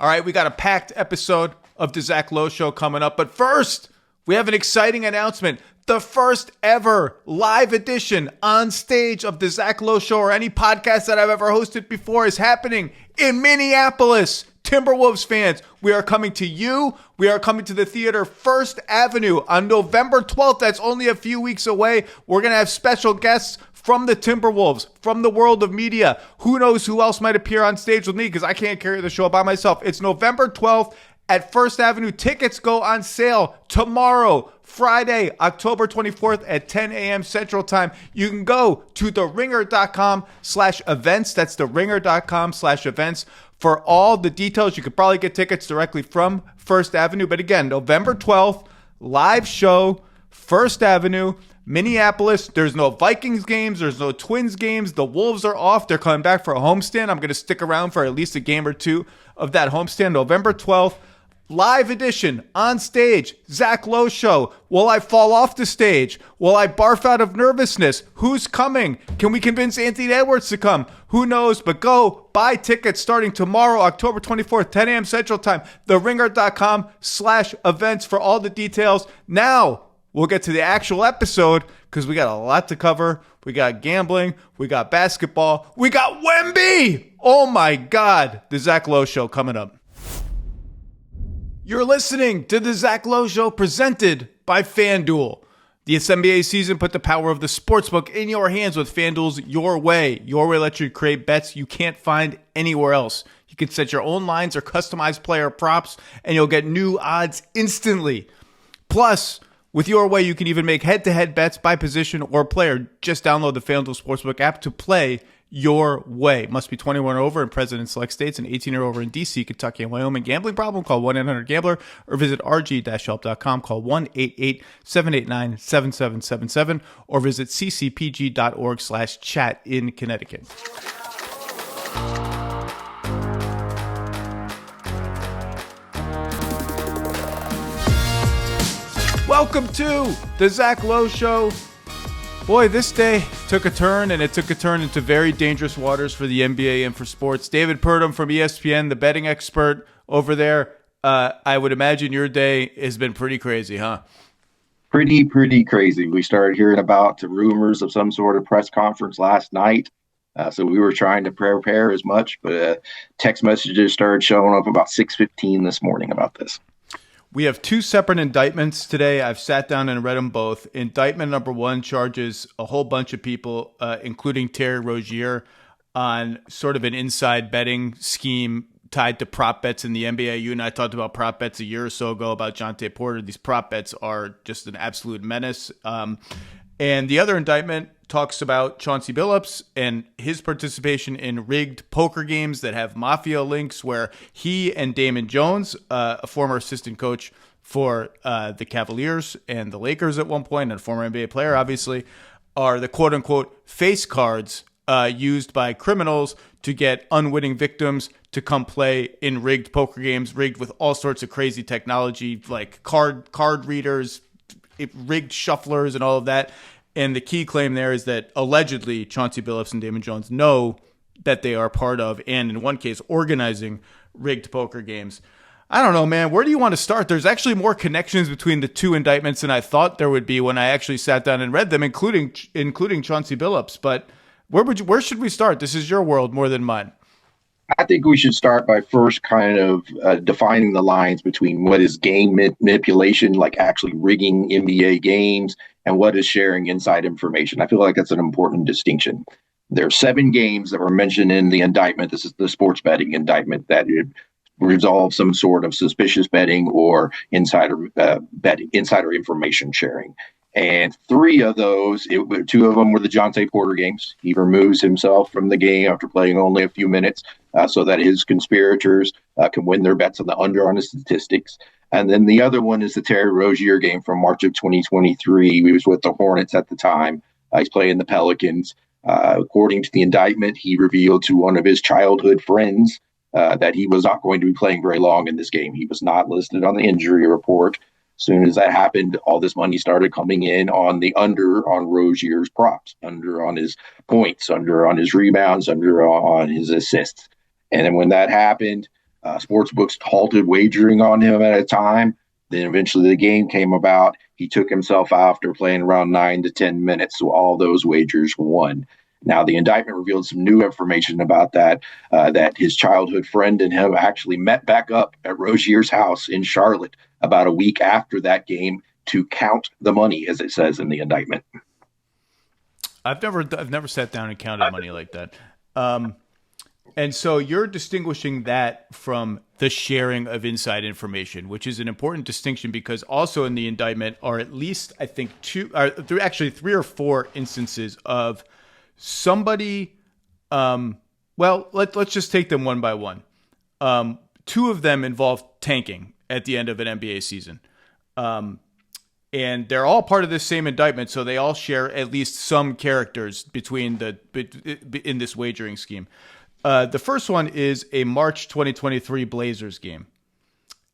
All right, we got a packed episode of the Zach Lowe Show coming up. But first, we have an exciting announcement. The first ever live edition on stage of the Zach Lowe Show or any podcast that I've ever hosted before is happening in Minneapolis. Timberwolves fans, we are coming to you. We are coming to the theater First Avenue on November 12th. That's only a few weeks away. We're going to have special guests from the Timberwolves, from the world of media. Who knows who else might appear on stage with me because I can't carry the show by myself. It's November 12th at First Avenue. Tickets go on sale tomorrow, Friday, October 24th at 10 a.m. Central Time. You can go to theringer.com/events. That's theringer.com/events. For all the details, you could probably get tickets directly from First Avenue. But again, November 12th, live show, First Avenue, Minneapolis. There's no Vikings games. There's no Twins games. The Wolves are off. They're coming back for a homestand. I'm going to stick around for at least a game or two of that homestand. November 12th, live edition on stage. Zach Lowe Show. Will I fall off the stage? Will I barf out of nervousness? Who's coming? Can we convince Anthony Edwards to come? Who knows? But go buy tickets starting tomorrow, October 24th, 10 a.m. Central Time. TheRinger.com/events for all the details. Now, we'll get to the actual episode because we got a lot to cover. We got gambling. We got basketball. We got Wemby. Oh, my God. The Zach Lowe Show coming up. You're listening to the Zach Lowe Show presented by FanDuel. This NBA season put the power of the sportsbook in your hands with FanDuel's Your Way. Your Way lets you create bets you can't find anywhere else. You can set your own lines or customize player props, and you'll get new odds instantly. Plus, with Your Way, you can even make head-to-head bets by position or player. Just download the FanDuel Sportsbook app to play your way. Must be 21 or over in present and select states and 18 or over in D.C., Kentucky, and Wyoming. Gambling problem? Call 1-800-GAMBLER or visit rg-help.com. Call 1-888-789-7777 or visit ccpg.org/chat in Connecticut. Welcome to the Zach Lowe Show. Boy, this day took a turn, and it took a turn into very dangerous waters for the NBA and for sports. David Purdum from ESPN, the betting expert over there. I would imagine your day has been pretty crazy, huh? Pretty crazy. We started hearing about the rumors of some sort of press conference last night. So we were trying to prepare as much, but text messages started showing up about 6:15 this morning about this. We have two separate indictments today. I've sat down and read them both. Indictment number one charges a whole bunch of people, including Terry Rozier, on sort of an inside betting scheme tied to prop bets in the NBA. You and I talked about prop bets a year or so ago about Jonte Porter. These prop bets are just an absolute menace. And the other indictment talks about Chauncey Billups and his participation in rigged poker games that have mafia links, where he and Damon Jones, a former assistant coach for the Cavaliers and the Lakers at one point, and a former NBA player, obviously, are the quote-unquote face cards used by criminals to get unwitting victims to come play in rigged poker games, rigged with all sorts of crazy technology like card readers, rigged shufflers and all of that. And the key claim there is that allegedly Chauncey Billups and Damon Jones know that they are part of, and in one case, organizing rigged poker games. I don't know, man. Where do you want to start? There's actually more connections between the two indictments than I thought there would be when I actually sat down and read them, including Chauncey Billups. But where should we start? This is your world more than mine. I think we should start by first kind of defining the lines between what is game manipulation, like actually rigging NBA games, and what is sharing inside information. I feel like that's an important distinction. There are 7 games that were mentioned in the indictment. This is the sports betting indictment that resolve some sort of suspicious betting or insider betting, insider information sharing. And 3 of those, 2 of them were the Jonte Porter games. He removes himself from the game after playing only a few minutes so that his conspirators can win their bets on the under on his statistics. And then the other one is the Terry Rozier game from March of 2023. He was with the Hornets at the time. He's playing the Pelicans. According to the indictment, he revealed to one of his childhood friends that he was not going to be playing very long in this game. He was not listed on the injury report. As soon as that happened, all this money started coming in on the under on Rozier's props, under on his points, under on his rebounds, under on his assists. And then when that happened, Sportsbooks halted wagering on him at a time. Then eventually the game came about. He took himself out after playing around 9 to 10 minutes. So all those wagers won. Now, the indictment revealed some new information about that his childhood friend and him actually met back up at Rozier's house in Charlotte about a week after that game to count the money, as it says in the indictment. I've never sat down and counted money like that. And so you're distinguishing that from the sharing of inside information, which is an important distinction because also in the indictment are at least, I think, three or four instances of somebody. Let's just take them one by one. Two of them involve tanking at the end of an NBA season. And they're all part of this same indictment, so they all share at least some characters in this wagering scheme. The first one is a March 2023 Blazers game.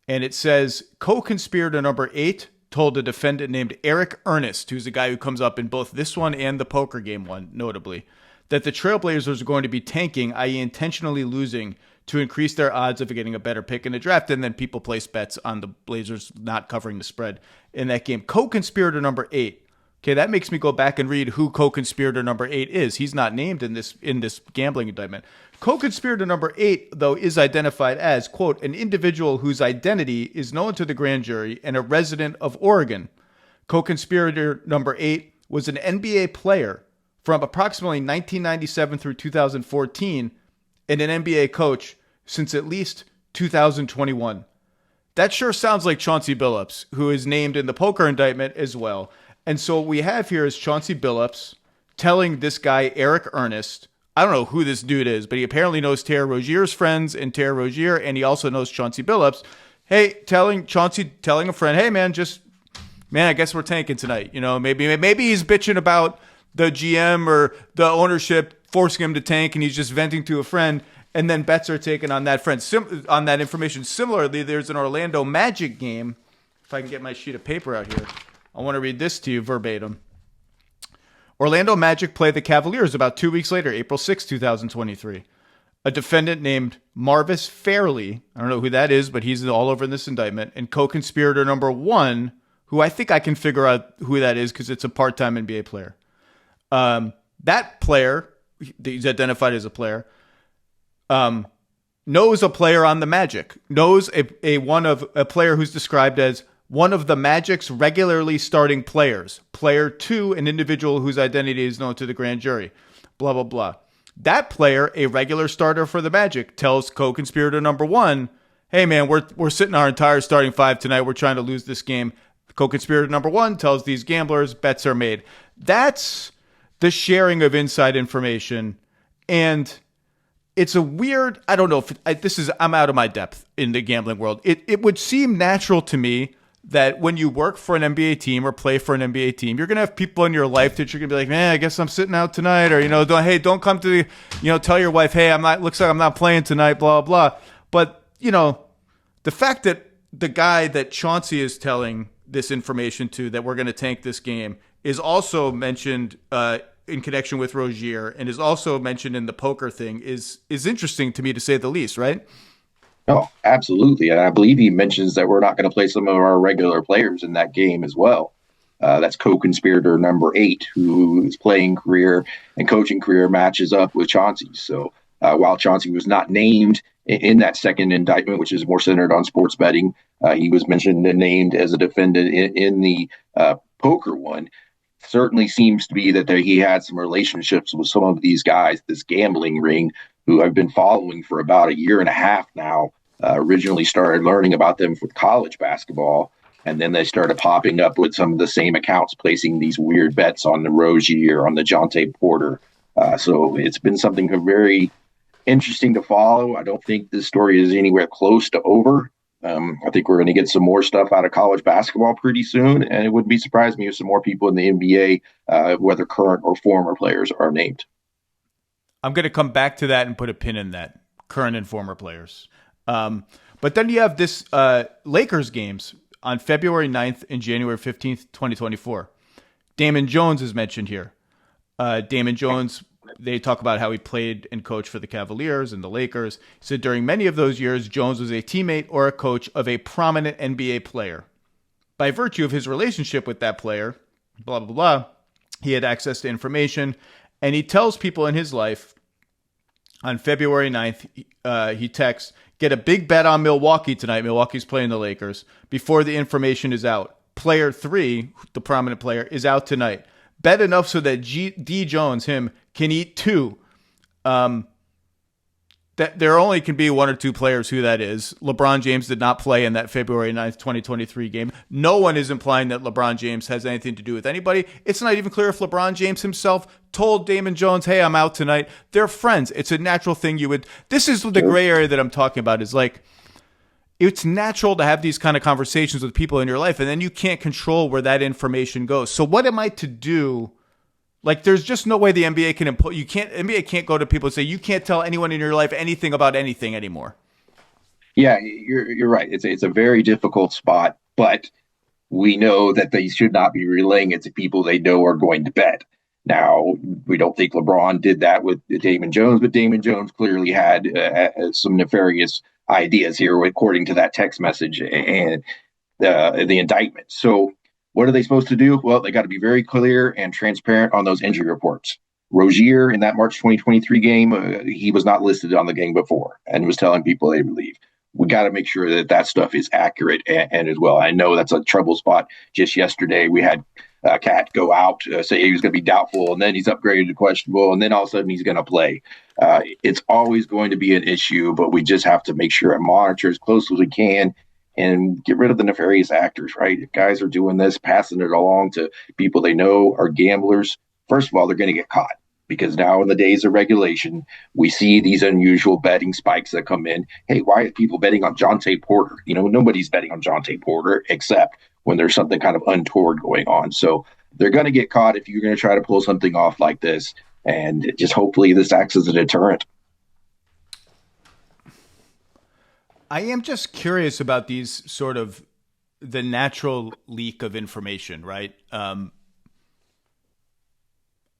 And it says, co-conspirator number 8 told a defendant named Eric Ernest, who's the guy who comes up in both this one and the poker game one, notably, that the Trailblazers are going to be tanking, i.e. intentionally losing, to increase their odds of getting a better pick in the draft. And then people place bets on the Blazers not covering the spread in that game. Co-conspirator number 8. Okay, that makes me go back and read who co-conspirator number 8 is. He's not named in this gambling indictment. Co-conspirator number 8, though, is identified as, quote, an individual whose identity is known to the grand jury and a resident of Oregon. Co-conspirator number 8 was an NBA player from approximately 1997 through 2014 and an NBA coach since at least 2021. That sure sounds like Chauncey Billups, who is named in the poker indictment as well. And so what we have here is Chauncey Billups telling this guy, Eric Ernest, I don't know who this dude is, but he apparently knows Terry Rozier's friends and Terry Rozier, and he also knows Chauncey Billups. Hey, telling a friend, hey, man, I guess we're tanking tonight. You know, maybe he's bitching about the GM or the ownership forcing him to tank, and he's just venting to a friend, and then bets are taken on that friend, on that information. Similarly, there's an Orlando Magic game. If I can get my sheet of paper out here, I want to read this to you verbatim. Orlando Magic play the Cavaliers about 2 weeks later, April 6, 2023. A defendant named Marvis Fairley, I don't know who that is, but he's all over in this indictment, and co-conspirator number 1, who I think I can figure out who that is because it's a part-time NBA player. That player, he's identified as a player, knows a player on the Magic, knows a player who's described as one of the Magic's regularly starting players. Player 2, an individual whose identity is known to the grand jury. Blah, blah, blah. That player, a regular starter for the Magic, tells co-conspirator number 1, hey, man, we're sitting our entire starting 5 tonight. We're trying to lose this game. Co-conspirator number 1 tells these gamblers bets are made. That's the sharing of inside information. And it's a weird, I don't know if I'm out of my depth in the gambling world. It would seem natural to me that when you work for an NBA team or play for an NBA team, you're going to have people in your life that you're going to be like, man, I guess I'm sitting out tonight. Or, don't come to tell your wife, hey, looks like I'm not playing tonight, blah, blah. But, the fact that the guy that Chauncey is telling this information to, that we're going to tank this game, is also mentioned in connection with Rozier and is also mentioned in the poker thing is interesting to me, to say the least, right? Oh, absolutely. And I believe he mentions that we're not going to play some of our regular players in that game as well. That's co-conspirator number 8, whose playing career and coaching career matches up with Chauncey's. So while Chauncey was not named in that second indictment, which is more centered on sports betting, he was mentioned and named as a defendant in the poker one. Certainly seems to be that he had some relationships with some of these guys, this gambling ring, who I've been following for about a year and a half now. Originally started learning about them with college basketball, and then they started popping up with some of the same accounts, placing these weird bets on the Rozier, on the Jonte Porter. So it's been something very interesting to follow. I don't think this story is anywhere close to over. I think we're going to get some more stuff out of college basketball pretty soon, and it wouldn't be surprised me if some more people in the NBA, whether current or former players, are named. I'm going to come back to that and put a pin in that, current and former players. But then you have this Lakers games on February 9th and January 15th, 2024. Damon Jones is mentioned here. Damon Jones they talk about how he played and coached for the Cavaliers and the Lakers. He said during many of those years, Jones was a teammate or a coach of a prominent NBA player. By virtue of his relationship with that player, blah, blah, blah, he had access to information. And he tells people in his life on February 9th, he texts, get a big bet on Milwaukee tonight. Milwaukee's playing the Lakers before the information is out. Player 3, the prominent player, is out tonight. Bet enough so that D. Jones, him, can eat 2. That there only can be 1 or 2 players who that is. LeBron James did not play in that February 9th, 2023 game. No one is implying that LeBron James has anything to do with anybody. It's not even clear if LeBron James himself told Damon Jones, hey, I'm out tonight. They're friends. It's a natural thing you would. This is the gray area that I'm talking about, is like, it's natural to have these kind of conversations with people in your life, and then you can't control where that information goes. So what am I to do? Like, there's just no way the NBA can impose. NBA can't go to people and say, you can't tell anyone in your life anything about anything anymore. Yeah, you're right. It's a very difficult spot, but we know that they should not be relaying it to people they know are going to bet. Now, we don't think LeBron did that with Damon Jones, but Damon Jones clearly had some nefarious ideas here, according to that text message and the indictment. So what are they supposed to do? Well, they got to be very clear and transparent on those injury reports. Rozier, in that March 2023 game, he was not listed on the game before and was telling people they would leave. We got to make sure that that stuff is accurate and as well. I know that's a trouble spot. Just yesterday, we had Cat go out, say he was going to be doubtful, and then he's upgraded to questionable, and then all of a sudden he's going to play. It's always going to be an issue, but we just have to make sure and monitor as close as we can and get rid of the nefarious actors, right? If guys are doing this, passing it along to people they know are gamblers, first of all, they're going to get caught. Because now in the days of regulation, we see these unusual betting spikes that come in. Hey, why are people betting on Jonte Porter? You know, nobody's betting on Jonte Porter except when there's something kind of untoward going on. So they're going to get caught if you're going to try to pull something off like this. And just hopefully this acts as a deterrent. I am just curious about these sort of the natural leak of information, right?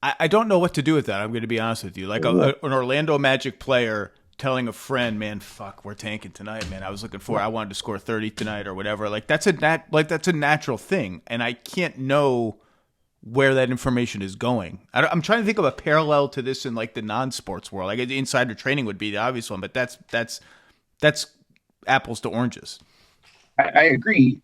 I don't know what to do with that. I'm going to be honest with you. Like an Orlando Magic player telling a friend, man, fuck, we're tanking tonight, man. I wanted to score 30 tonight or whatever. Like that's a natural thing. And I can't know where that information is going. I'm trying to think of a parallel to this in like the non-sports world. Like insider trading would be the obvious one, but that's apples to oranges. I agree,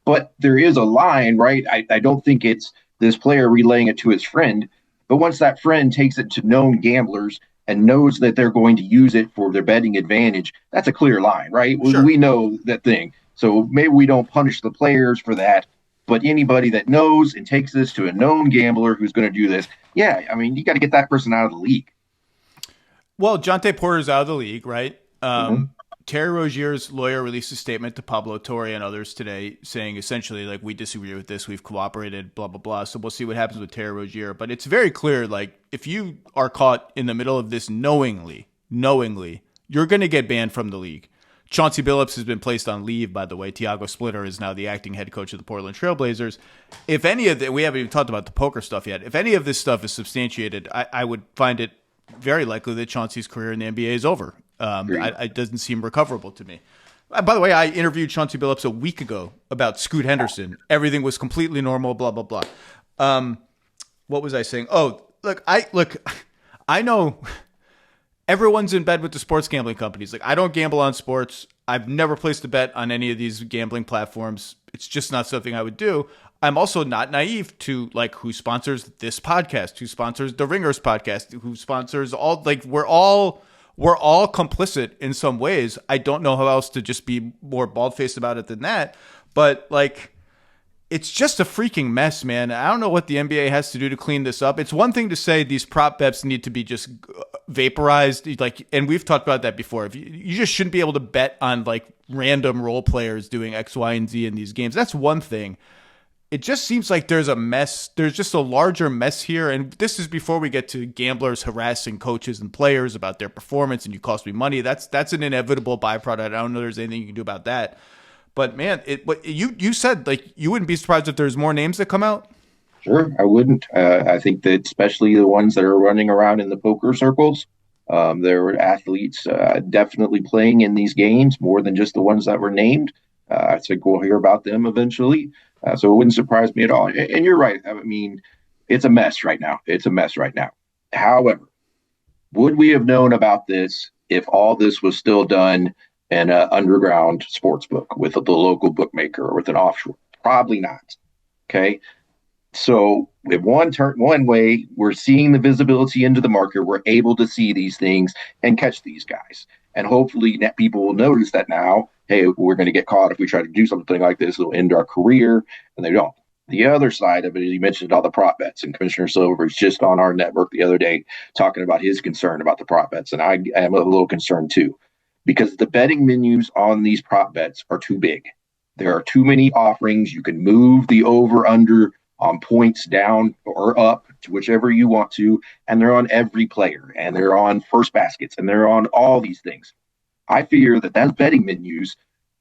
but there is a line, right? I don't think it's this player relaying it to his friend. But once that friend takes it to known gamblers and knows that they're going to use it for their betting advantage, that's a clear line, right? Sure. We know that thing. So maybe we don't punish the players for that, but anybody that knows and takes this to a known gambler who's going to do this, yeah, I mean, you got to get that person out of the league. Well, Jonte Porter's out of the league, right? Terry Rozier's lawyer released a statement to Pablo Torre and others today saying essentially, like, we disagree with this, we've cooperated, blah, blah, blah. So we'll see what happens with Terry Rozier. But it's very clear, like, if you are caught in the middle of this knowingly, you're going to get banned from the league. Chauncey Billups has been placed on leave, by the way. Tiago Splitter is now the acting head coach of the Portland Trailblazers. If any of we haven't even talked about the poker stuff yet. If any of this stuff is substantiated, I would find it very likely that Chauncey's career in the NBA is over. It doesn't seem recoverable to me. By the way, I interviewed Chauncey Billups a week ago about Scoot Henderson. Everything was completely normal, blah, blah, blah. What was I saying? Oh, I know everyone's in bed with the sports gambling companies. Like, I don't gamble on sports. I've never placed a bet on any of these gambling platforms. It's just not something I would do. I'm also not naive to, like, who sponsors this podcast, who sponsors the Ringers podcast, who sponsors all, like, we're all complicit in some ways. I don't know how else to just be more bald-faced about it than that. But, like, it's just a freaking mess, man. I don't know what the NBA has to do to clean this up. It's one thing to say these prop bets need to be just vaporized, like, and we've talked about that before. If you just shouldn't be able to bet on, like, random role players doing X, Y, and Z in these games. That's one thing. It just seems like there's a mess. There's just a larger mess here. And this is before we get to gamblers harassing coaches and players about their performance and you cost me money. That's an inevitable byproduct. I don't know there's anything you can do about that. But man, you said, like, you wouldn't be surprised if there's more names that come out? Sure, I wouldn't. I think that especially the ones that are running around in the poker circles, there were athletes definitely playing in these games more than just the ones that were named. I think we'll hear about them eventually. So it wouldn't surprise me at all. And you're right. I mean, it's a mess right now. It's a mess right now. However, would we have known about this if all this was still done in an underground sports book with the local bookmaker or with an offshore? Probably not. Okay. So with one way, we're seeing the visibility into the market. We're able to see these things and catch these guys. And hopefully people will notice that now, hey, we're going to get caught if we try to do something like this. It'll end our career, and they don't. The other side of it is you mentioned all the prop bets, and Commissioner Silver is just on our network the other day talking about his concern about the prop bets. And I am a little concerned too, because the betting menus on these prop bets are too big. There are too many offerings. You can move the over under on points down or up to whichever you want to, and they're on every player, and they're on first baskets, and they're on all these things. I fear that those betting menus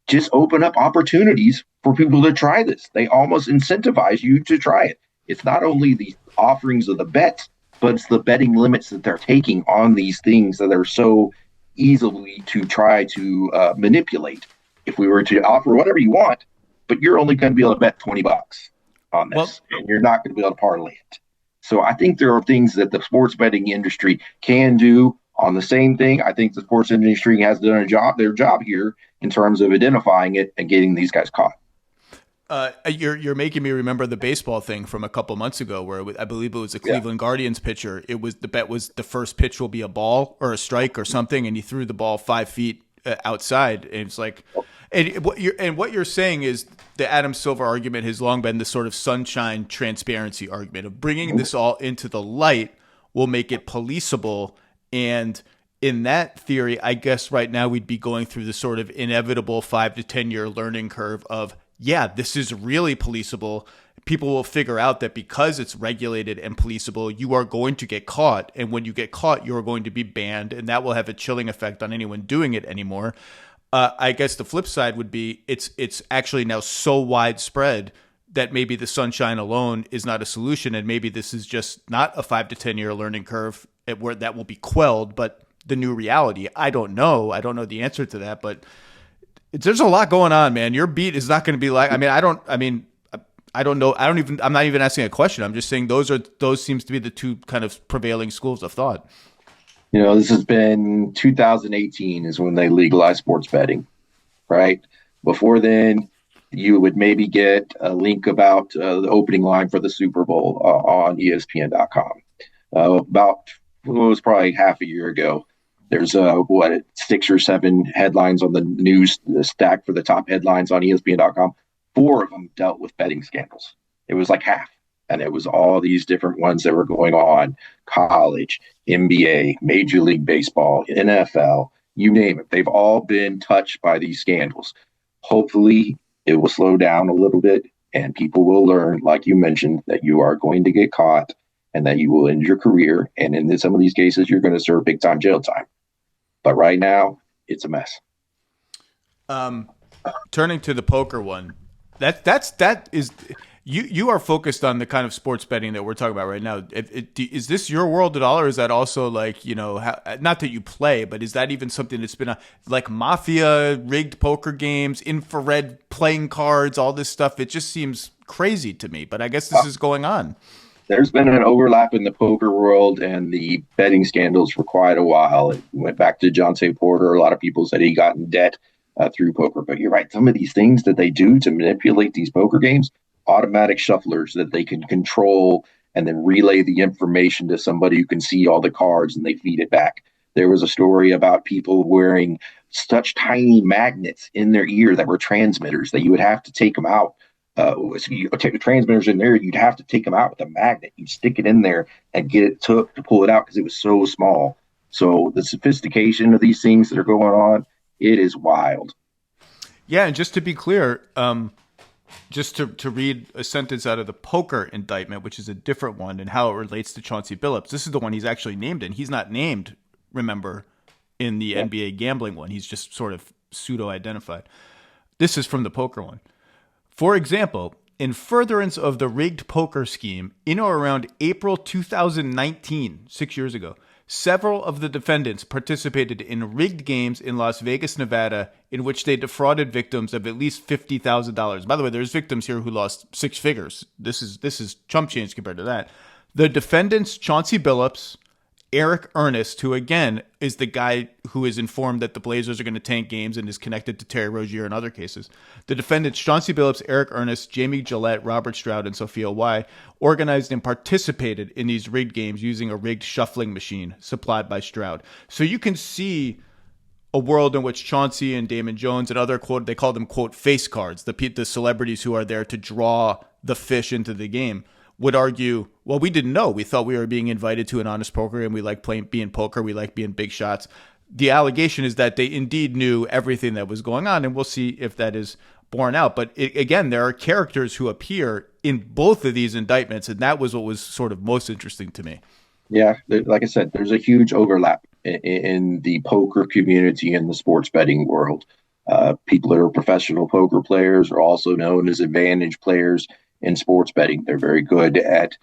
just open up opportunities for people to try this. They almost incentivize you to try it. It's not only the offerings of the bets, but it's the betting limits that they're taking on these things that are so easily to try to manipulate. If we were to offer whatever you want, but you're only going to be able to bet $20 on this, and you're not going to be able to parlay it. So I think there are things that the sports betting industry can do on the same thing. I think the sports industry has done their job here in terms of identifying it and getting these guys caught. You're making me remember the baseball thing from a couple months ago, where I believe it was a Cleveland Guardians pitcher. It was the bet was the first pitch will be a ball or a strike or something, and he threw the ball 5 feet outside, and it's like. And what you're saying is the Adam Silver argument has long been the sort of sunshine transparency argument of bringing this all into the light will make it policeable. And in that theory, I guess right now we'd be going through the sort of inevitable 5 to 10 year learning curve of, yeah, this is really policeable. People will figure out that because it's regulated and policeable, you are going to get caught. And when you get caught, you're going to be banned. And that will have a chilling effect on anyone doing it anymore. I guess the flip side would be it's actually now so widespread that maybe the sunshine alone is not a solution, and maybe this is just not a 5 to 10 year learning curve where that will be quelled, but the new reality. I don't know. I don't know the answer to that, but there's a lot going on, man. Your beat is not going to be like. I don't know. I'm not even asking a question. I'm just saying those seems to be the two kind of prevailing schools of thought. This has been 2018 is when they legalized sports betting, right? Before then, you would maybe get a link about the opening line for the Super Bowl on ESPN.com. It was probably half a year ago. There's 6 or 7 headlines on the news stack for the top headlines on ESPN.com. 4 of them dealt with betting scandals. It was like half. And it was all these different ones that were going on, college, NBA, Major League Baseball, NFL, you name it. They've all been touched by these scandals. Hopefully, it will slow down a little bit and people will learn, like you mentioned, that you are going to get caught and that you will end your career. And in some of these cases, you're going to serve big time jail time. But right now, it's a mess. Turning to the poker one, that is. You are focused on the kind of sports betting that we're talking about right now. Is this your world at all, or is that also like, not that you play, but is that even something that's been like mafia, rigged poker games, infrared playing cards, all this stuff? It just seems crazy to me, but I guess this is going on. There's been an overlap in the poker world and the betting scandals for quite a while. It went back to Jonte Porter. A lot of people said he got in debt through poker, but you're right. Some of these things that they do to manipulate these poker games, automatic shufflers that they can control and then relay the information to somebody who can see all the cards and they feed it back. There was a story about people wearing such tiny magnets in their ear that were transmitters that you would have to take them out. So you take the transmitters in there, you'd have to take them out with a magnet. You'd stick it in there and get it to pull it out because it was so small. So the sophistication of these things that are going on, it is wild. Yeah, and just to be clear, just to read a sentence out of the poker indictment, which is a different one, and how it relates to Chauncey Billups. This is the one he's actually named in. He's not named, remember, in the NBA gambling one. He's just sort of pseudo-identified. This is from the poker one. For example, in furtherance of the rigged poker scheme, in or around April 2019, 6 years ago, several of the defendants participated in rigged games in Las Vegas, Nevada, in which they defrauded victims of at least $50,000. By the way, there's victims here who lost six figures. This is chump change compared to that. The defendants, Chauncey Billups, Eric Ernest, who again is the guy who is informed that the Blazers are going to tank games and is connected to Terry Rozier in other cases. The defendants, Chauncey Billups, Eric Ernest, Jamie Gillette, Robert Stroud, and Sophia Y, organized and participated in these rigged games using a rigged shuffling machine supplied by Stroud. So you can see a world in which Chauncey and Damon Jones and other, quote, they call them, quote, face cards, the celebrities who are there to draw the fish into the game, would argue, well, we didn't know. We thought we were being invited to an honest poker game. We like being poker. We like being big shots. The allegation is that they indeed knew everything that was going on, and we'll see if that is borne out. But again, there are characters who appear in both of these indictments, and that was what was sort of most interesting to me. Yeah, like I said, there's a huge overlap in the poker community and the sports betting world. People that are professional poker players are also known as advantage players in sports betting. They're very good at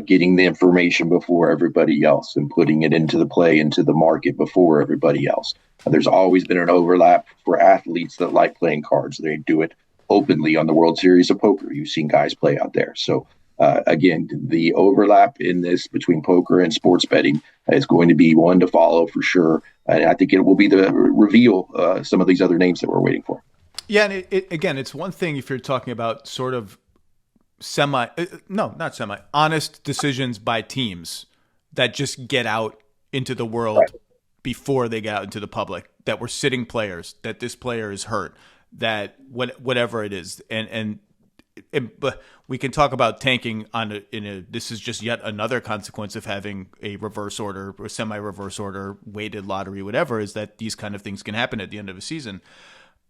getting the information before everybody else and putting it into the market before everybody else. There's always been an overlap for athletes that like playing cards. They do it openly on the World Series of Poker. You've seen guys play out there. So again, the overlap in this between poker and sports betting is going to be one to follow for sure. And I think it will be the reveal some of these other names that we're waiting for. Yeah, and again, it's one thing if you're talking about sort of honest decisions by teams that just get out into the world before they get out into the public, that we're sitting players, that this player is hurt, that whatever it is. But we can talk about tanking this is just yet another consequence of having a reverse order or semi-reverse order, weighted lottery, whatever, is that these kind of things can happen at the end of a season.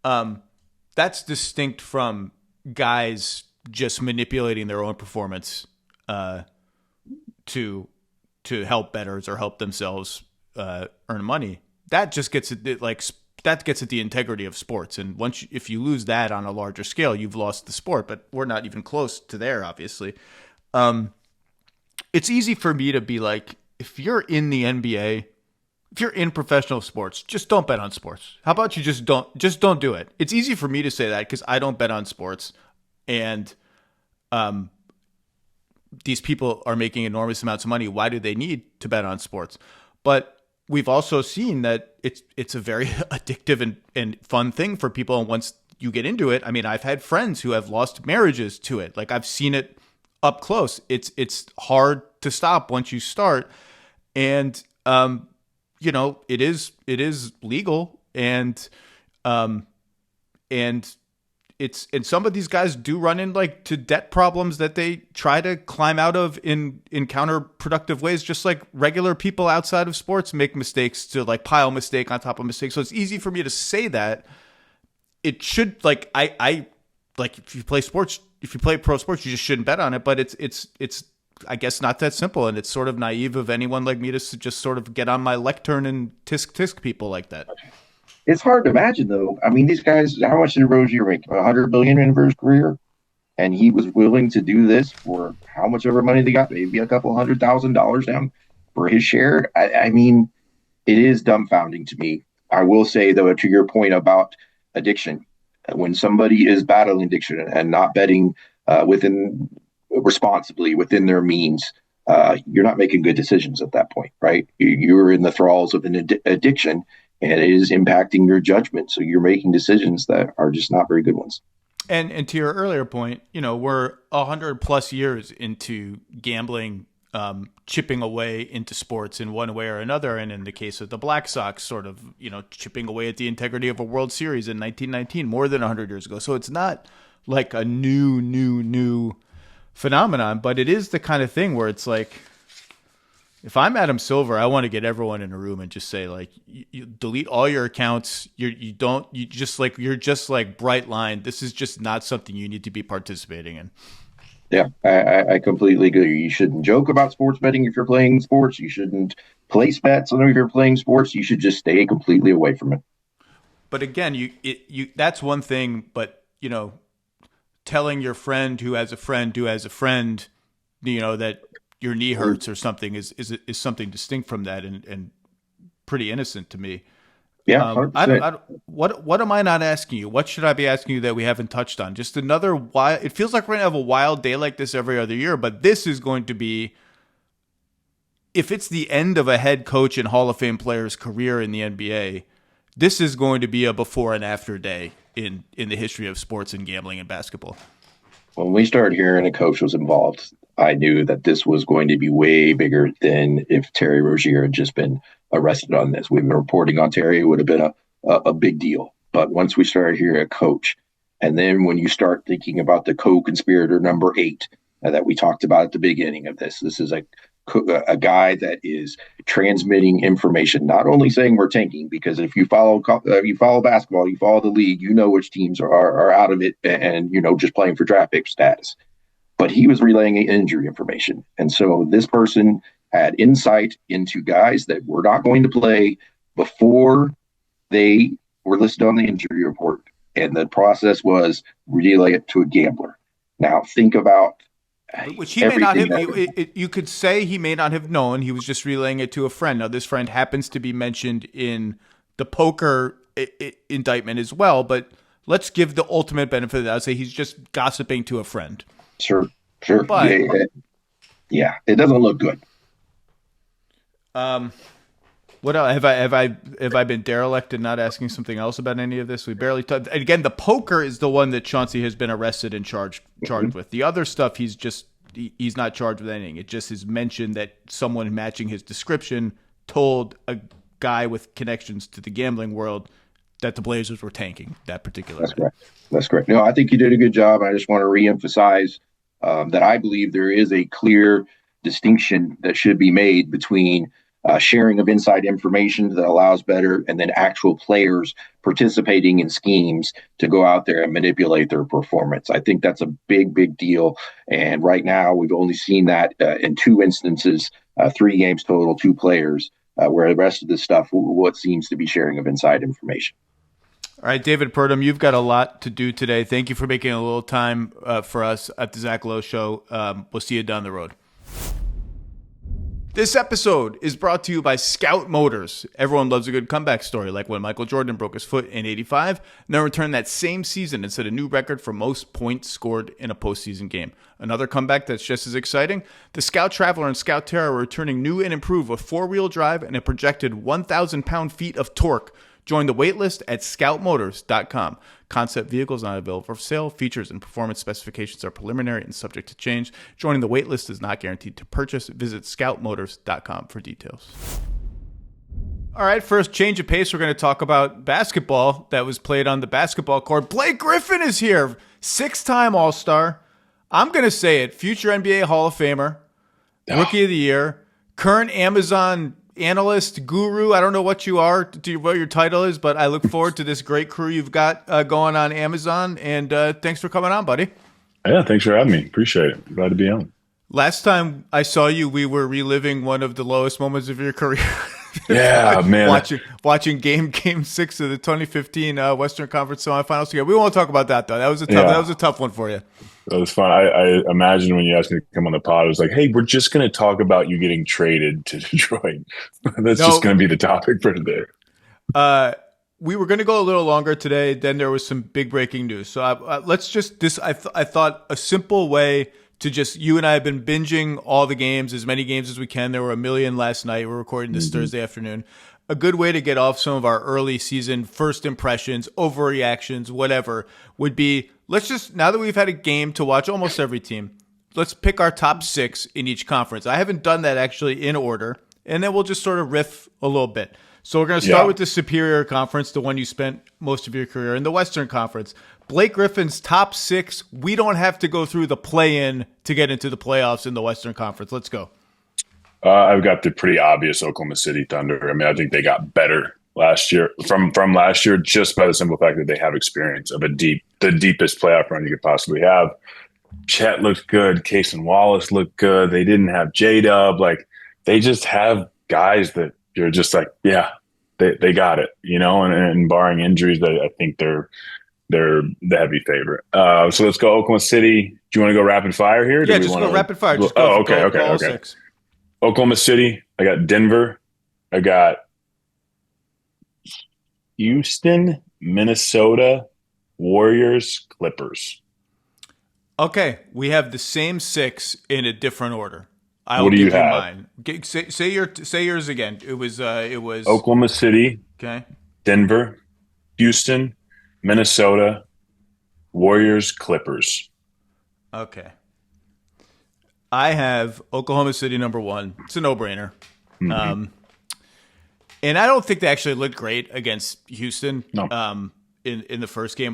That's distinct from guys just manipulating their own performance to help bettors or help themselves earn money. That just gets at the integrity of sports. And if you lose that on a larger scale, you've lost the sport. But we're not even close to there, obviously. It's easy for me to be like, if you're in the NBA, if you're in professional sports, just don't bet on sports. How about you just don't do it? It's easy for me to say that because I don't bet on sports. And these people are making enormous amounts of money. Why do they need to bet on sports? But we've also seen that it's a very addictive and fun thing for people. And once you get into it, I mean, I've had friends who have lost marriages to it. Like, I've seen it up close. It's hard to stop once you start. And, it is legal and and some of these guys do run to debt problems that they try to climb out of in counterproductive ways, just like regular people outside of sports make mistakes to pile mistake on top of mistake. So it's easy for me to say that. It should if you play sports, if you play pro sports, you just shouldn't bet on it. But it's I guess not that simple, and it's sort of naive of anyone like me to just sort of get on my lectern and tisk people like that. It's hard to imagine, though. I mean, these guys, how much did Rozier make? $100 billion in his career? And he was willing to do this for how much ever money they got? Maybe a couple $100,000 down for his share. I mean, it is dumbfounding to me. I will say, though, to your point about addiction, when somebody is battling addiction and not betting responsibly within their means, you're not making good decisions at that point, right? You're in the thralls of an addiction. And it is impacting your judgment. So you're making decisions that are just not very good ones. And to your earlier point, we're 100+ years into gambling, chipping away into sports in one way or another. And in the case of the Black Sox, sort of, chipping away at the integrity of a World Series in 1919, more than 100 years ago. So it's not like a new phenomenon, but it is the kind of thing where it's like, if I'm Adam Silver, I want to get everyone in a room and just say, you delete all your accounts. You're just bright line. This is just not something you need to be participating in. Yeah, I completely agree. You shouldn't joke about sports betting if you're playing sports. You shouldn't place bets if you're playing sports. You should just stay completely away from it. But again, you that's one thing. But telling your friend who has a friend who has a friend, that your knee hurts or something is something distinct from that and pretty innocent to me. Yeah, 100%. What am I not asking you? What should I be asking you that we haven't touched on? Just another wild. It feels like we're gonna have a wild day like this every other year, but this is going to be. If it's the end of a head coach and Hall of Fame player's career in the NBA, this is going to be a before and after day in the history of sports and gambling and basketball. When we started hearing a coach was involved, I knew that this was going to be way bigger than if Terry Rozier had just been arrested on this. We've been reporting on Terry, it would have been a big deal. But once we started hearing a coach, and then when you start thinking about the co-conspirator number 8 that we talked about at the beginning of this is a guy that is transmitting information, not only saying we're tanking, because if you follow basketball, you follow the league, you know which teams are out of it and just playing for draft pick status. But he was relaying injury information. And so this person had insight into guys that were not going to play before they were listed on the injury report. And the process was relay it to a gambler. Now think about which he may not have. You could say he may not have known. He was just relaying it to a friend. Now, this friend happens to be mentioned in the poker indictment as well. But let's give the ultimate benefit of that. I'd say he's just gossiping to a friend. Sure. But, yeah, it doesn't look good. What else? Have I been derelict in not asking something else about any of this? We barely touched. Again, the poker is the one that Chauncey has been arrested and charged with. The other stuff, he's not charged with anything. It just is mentioned that someone matching his description told a guy with connections to the gambling world that the Blazers were tanking that particular night. That's correct. No, I think you did a good job. I just want to reemphasize that I believe there is a clear distinction that should be made between sharing of inside information that allows better, and then actual players participating in schemes to go out there and manipulate their performance. I think that's a big, big deal. And right now, we've only seen that in 2 instances, 3 games total, 2 players, where the rest of this stuff, what seems to be sharing of inside information. All right, David Purdum, you've got a lot to do today. Thank you for making a little time for us at the Zach Lowe Show. We'll see you down the road. This episode is brought to you by Scout Motors. Everyone loves a good comeback story, like when Michael Jordan broke his foot in '85, and then returned that same season and set a new record for most points scored in a postseason game. Another comeback that's just as exciting, the Scout Traveler and Scout Terra are returning new and improved with 4-wheel drive and a projected 1,000 pound-feet of torque. Join the waitlist at scoutmotors.com. Concept vehicles not available for sale. Features and performance specifications are preliminary and subject to change. Joining the waitlist is not guaranteed to purchase. Visit scoutmotors.com for details. All right, first change of pace. We're going to talk about basketball that was played on the basketball court. Blake Griffin is here. 6-time All-Star. I'm going to say it. Future NBA Hall of Famer. Rookie of the Year. Current Amazon analyst, guru. I don't know what you are, what your title is, but I look forward to this great crew you've got going on Amazon. And thanks for coming on, buddy. Yeah, thanks for having me. Appreciate it. Glad to be on. Last time I saw you, we were reliving one of the lowest moments of your career. Yeah, man. Watching game 6 of the 2015 Western Conference semifinals together. We won't talk about that though. That was a tough one for you. That was fun. I imagine when you asked me to come on the pod, it was like, hey, we're just going to talk about you getting traded to Detroit. Just going to be the topic for today. We were going to go a little longer today. Then there was some big breaking news. So let's just I thought a simple way to just, you and I have been binging all the games, as many games as we can. There were 1 million last night. We're recording this Thursday afternoon. A good way to get off some of our early season first impressions, overreactions, whatever, would be, let's just, now that we've had a game to watch almost every team, let's pick our top 6 in each conference. I haven't done that actually in order, and then we'll just sort of riff a little bit. So we're going to start with the Superior Conference, the one you spent most of your career in, the Western Conference. Blake Griffin's top 6. We don't have to go through the play-in to get into the playoffs in the Western Conference. Let's go. I've got the pretty obvious Oklahoma City Thunder. I mean, I think they got better last year from last year, just by the simple fact that they have experience of the deepest playoff run you could possibly have. Chet looked good. Case and Wallace looked good. They didn't have J-Dub. Like, they just have guys that you're just like, yeah, they got it, you know, and barring injuries, I think they're they're the heavy favorite. So let's go Oklahoma City. Do you want to go rapid fire here? Yeah, just go rapid fire. Just go. Okay. 6. Oklahoma City. I got Denver. I got Houston, Minnesota, Warriors, Clippers. Okay, we have the same 6 in a different order. What do you have? Mine. Say yours again. It was Oklahoma City. Okay. Denver, Houston, Minnesota, Warriors, Clippers. Okay. I have Oklahoma City number 1. It's a no-brainer. Mm-hmm. And I don't think they actually looked great against Houston. No. In the first game,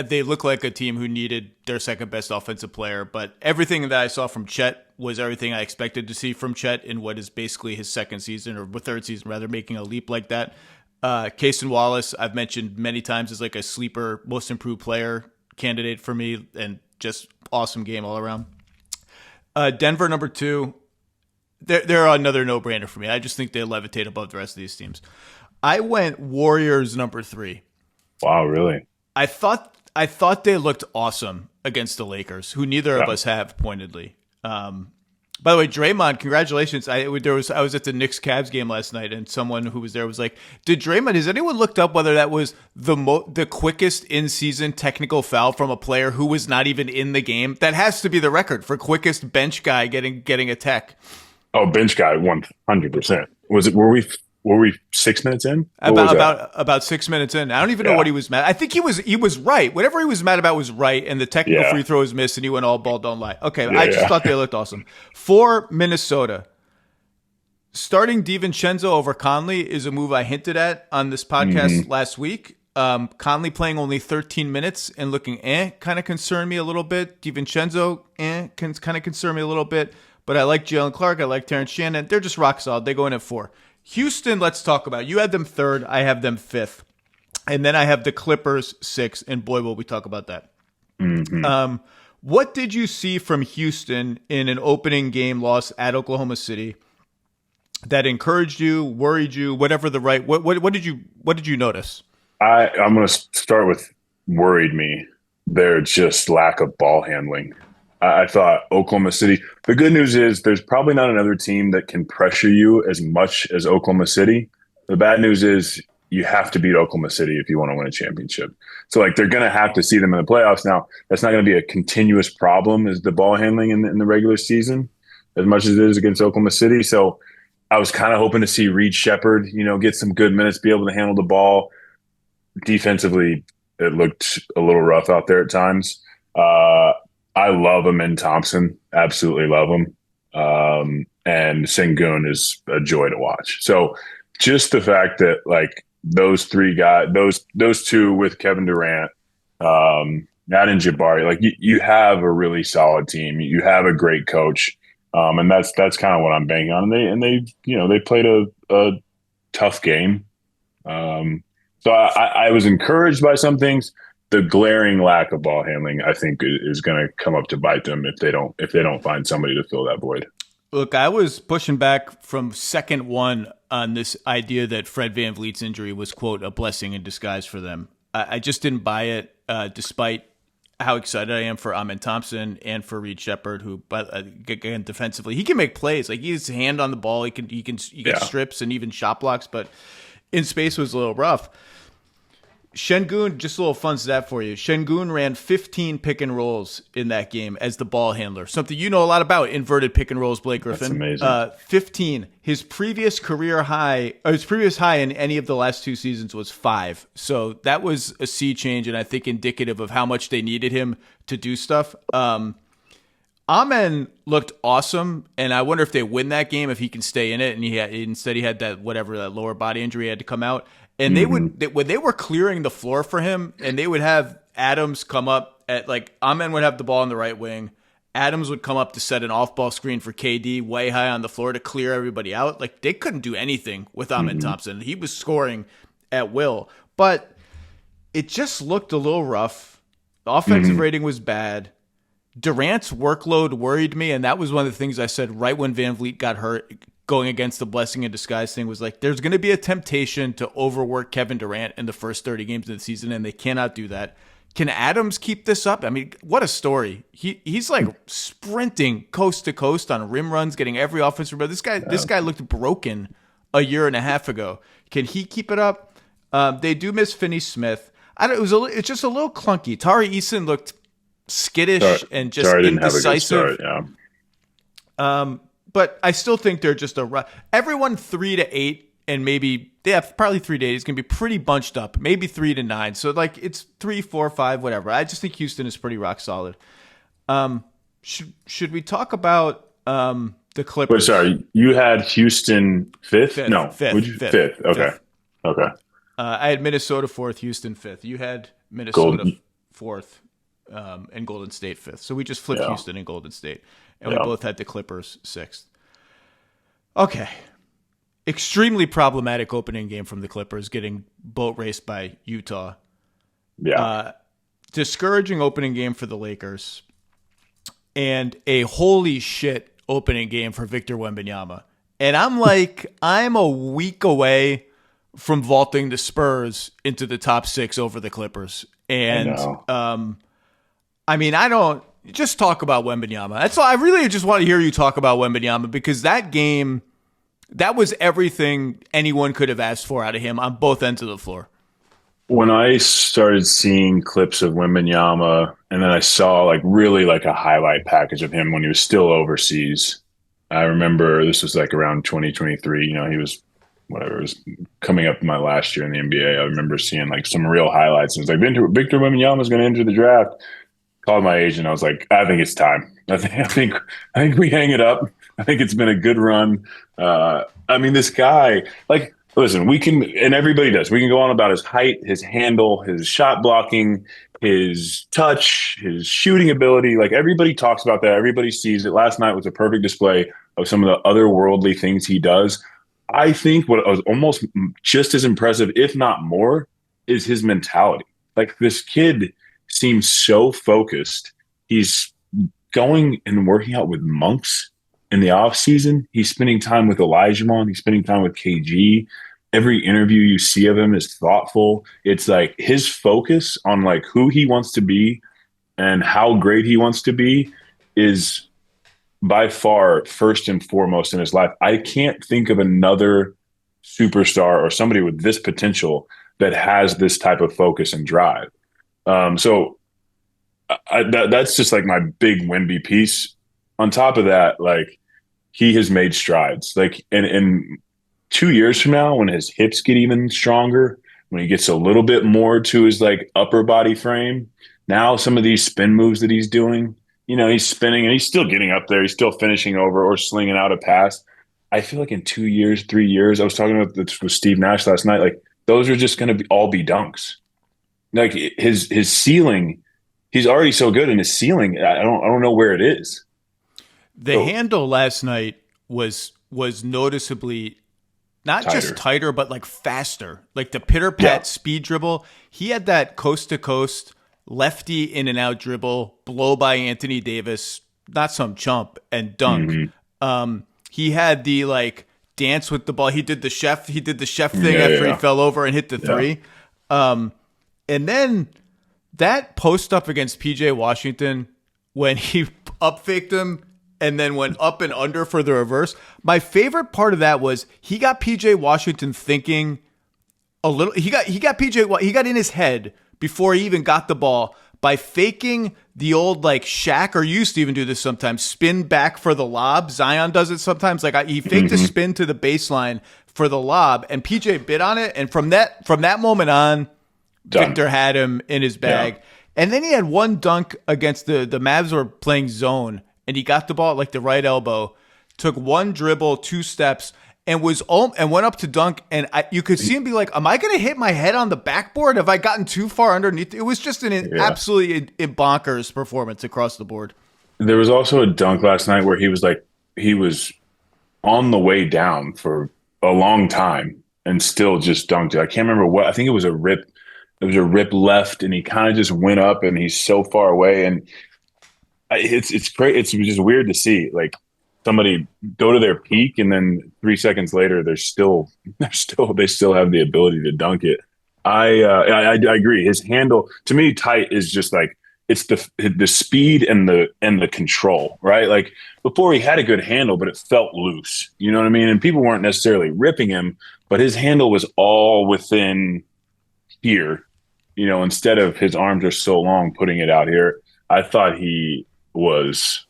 they look like a team who needed their second best offensive player. But everything that I saw from Chet was everything I expected to see from Chet in what is basically his second season or third season, rather, making a leap like that. Cason Wallace, I've mentioned many times, is like a sleeper, most improved player candidate for me, and just awesome game all around. Denver number 2. They're another no-brainer for me. I just think they levitate above the rest of these teams. I went Warriors number 3. Wow, really? I thought they looked awesome against the Lakers, who neither of us have pointedly. By the way, Draymond, congratulations! I was at the Knicks Cavs game last night, and someone who was there was like, "Did Draymond? Has anyone looked up whether that was the quickest in season technical foul from a player who was not even in the game? That has to be the record for quickest bench guy getting a tech." Oh, bench guy, 100%. Were we 6 minutes in? About 6 minutes in. I don't even know what he was mad. I think he was right. Whatever he was mad about was right, and the technical free throw was missed, and he went all ball, don't lie. Okay, I just thought they looked awesome. For Minnesota, starting DiVincenzo over Conley is a move I hinted at on this podcast last week. Conley playing only 13 minutes and looking kind of concerned me a little bit. DiVincenzo can kind of concern me a little bit, but I like Jalen Clark. I like Terrence Shannon. They're just rock solid. They go in at 4. Houston, let's talk about. You had them 3rd. I have them 5th. And then I have the Clippers 6th. And boy, will we talk about that. Mm-hmm. What did you see from Houston in an opening game loss at Oklahoma City that encouraged you, worried you, whatever the right? What did you notice? I'm going to start with worried me. Their just lack of ball handling. I thought Oklahoma City, the good news is there's probably not another team that can pressure you as much as Oklahoma City. The bad news is you have to beat Oklahoma City if you want to win a championship. So like they're going to have to see them in the playoffs. Now, that's not going to be a continuous problem as the ball handling in the regular season as much as it is against Oklahoma City. So I was kind of hoping to see Reed Shepherd, get some good minutes, be able to handle the ball. Defensively, it looked a little rough out there at times. I love Amin Thompson. Absolutely love him. And Sengun is a joy to watch. So just the fact that like those 3 guys, those 2 with Kevin Durant, Madden Jabari, like you have a really solid team. You have a great coach. And that's kind of what I'm banking on. And they played a tough game. So I was encouraged by some things. The glaring lack of ball handling, I think, is going to come up to bite them if they don't find somebody to fill that void. Look, I was pushing back from second one on this idea that Fred VanVleet's injury was, quote, a blessing in disguise for them. I just didn't buy it, despite how excited I am for Amin Thompson and for Reed Shepherd, who, again, defensively, he can make plays. Like, he has a hand on the ball. He can strips and even shot blocks, but in space was a little rough. Sengun, just a little fun stat for you. Sengun ran 15 pick and rolls in that game as the ball handler. Something you know a lot about, inverted pick and rolls, Blake Griffin. That's amazing. 15. His previous high in any of the last 2 seasons was 5. So that was a sea change, and I think indicative of how much they needed him to do stuff. Amen looked awesome, and I wonder if they win that game, if he can stay in it. And he had that lower body injury had to come out. And when they were clearing the floor for him, and they would have Adams come up at Amen would have the ball on the right wing. Adams would come up to set an off-ball screen for KD way high on the floor to clear everybody out. Like, they couldn't do anything with Amen Thompson. He was scoring at will, but it just looked a little rough. The offensive rating was bad. Durant's workload worried me, and that was one of the things I said right when VanVleet got hurt. Going against the blessing in disguise thing was like, there's going to be a temptation to overwork Kevin Durant in the first 30 games of the season, and they cannot do that. Can Adams keep this up? I mean, what a story. He's like sprinting coast to coast on rim runs, getting every offensive rebound. This guy looked broken a year and a half ago. Can he keep it up? They do miss Finney-Smith. It's just a little clunky. Tari Eason looked skittish and just indecisive. Didn't have a good start, But I still think they're just everyone 3 to 8 and maybe probably 3 to 8 is going to be pretty bunched up. Maybe 3 to 9. So like it's 3, 4, 5, whatever. I just think Houston is pretty rock solid. Should we talk about the Clippers? Wait, sorry, you had Houston fifth? No, fifth. Okay. Okay. I had Minnesota 4th, Houston 5th. You had Minnesota 4th, and Golden State 5th. So we just flipped Houston and Golden State, and we both had the Clippers 6th. Okay. Extremely problematic opening game from the Clippers, getting boat raced by Utah. Yeah. Discouraging opening game for the Lakers, and a holy shit opening game for Victor Wembanyama. And I'm a week away from vaulting the Spurs into the top 6 over the Clippers. And I don't just talk about Wembanyama. That's all. I really just want to hear you talk about Wembanyama, because that game, that was everything anyone could have asked for out of him on both ends of the floor. When I started seeing clips of Wembanyama, and then I saw really a highlight package of him when he was still overseas, I remember this was around 2023. He was it was coming up my last year in the NBA. I remember seeing some real highlights. And it's Victor Wembanyama is going to enter the draft. Called my agent. I was like, I think it's time. I think we hang it up. I think it's been a good run. This guy, listen, we can, and everybody does. We can go on about his height, his handle, his shot blocking, his touch, his shooting ability. Everybody talks about that. Everybody sees it. Last night was a perfect display of some of the otherworldly things he does. I think what was almost just as impressive, if not more, is his mentality. This kid seems so focused. He's going and working out with monks in the off season. He's spending time with Olajuwon. He's spending time with KG. Every interview you see of him is thoughtful. It's his focus on who he wants to be and how great he wants to be is by far first and foremost in his life. I can't think of another superstar or somebody with this potential that has this type of focus and drive. So that's just my big Wemby piece. On top of that, he has made strides. And 2 years from now, when his hips get even stronger, when he gets a little bit more to his upper body frame, now some of these spin moves that he's doing, he's spinning and he's still getting up there. He's still finishing over or slinging out a pass. I feel in 2 years, 3 years, I was talking about this with Steve Nash last night. Those are just going to all be dunks. His ceiling, he's already so good, and his ceiling, I don't know where it is. The handle last night was noticeably not tighter. Just tighter, but faster. The pitter-pat speed dribble. He had that coast-to-coast lefty in and out dribble, blow by Anthony Davis, not some chump, and dunk. Mm-hmm. He had the dance with the ball. He did the chef thing after he fell over and hit the three. And then that post up against PJ Washington when he up faked him and then went up and under for the reverse. My favorite part of that was he got PJ Washington thinking a little. He got in his head before he even got the ball by faking the old Shaq, or used to even do this sometimes, spin back for the lob. Zion does it sometimes. He faked a spin to the baseline for the lob, and PJ bit on it. And from that moment on, done. Victor had him in his bag. Yeah. And then he had one dunk against the Mavs were playing zone, and he got the ball at the right elbow, took one dribble, 2 steps, and went up to dunk. And you could see him be like, am I going to hit my head on the backboard? Have I gotten too far underneath? It was just an absolutely bonkers performance across the board. There was also a dunk last night where he was on the way down for a long time and still just dunked it. I can't remember what. I think it was a rip. It was a rip left, and he kind of just went up, and he's so far away, and it's great. It's just weird to see somebody go to their peak, and then 3 seconds later, they still have the ability to dunk it. I agree. His handle to me, tight is just like it's the speed and the control, right? Like before he had a good handle, but it felt loose. You know what I mean? And people weren't necessarily ripping him, but his handle was all within here. You know, instead of his arms are so long, putting it out here. I thought he was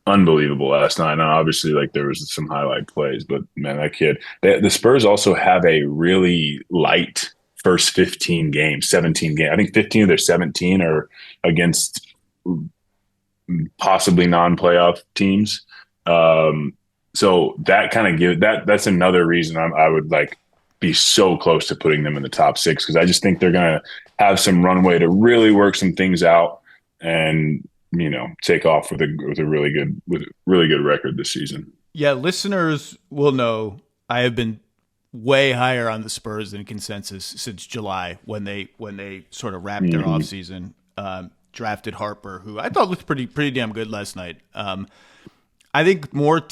unbelievable last night. And obviously, like there was some highlight plays, but man, that kid. The Spurs also have a really light first 15 games, 17 games. I think 15 of their 17 are against possibly non-playoff teams. So that kind of gives that's another reason I would like be so close to putting them in the top 6 because I just think they're going to have some runway to really work some things out and take off with a really good record this season. Yeah, listeners will know I have been way higher on the Spurs than consensus since July when they sort of wrapped their offseason, drafted Harper, who I thought looked pretty damn good last night. I think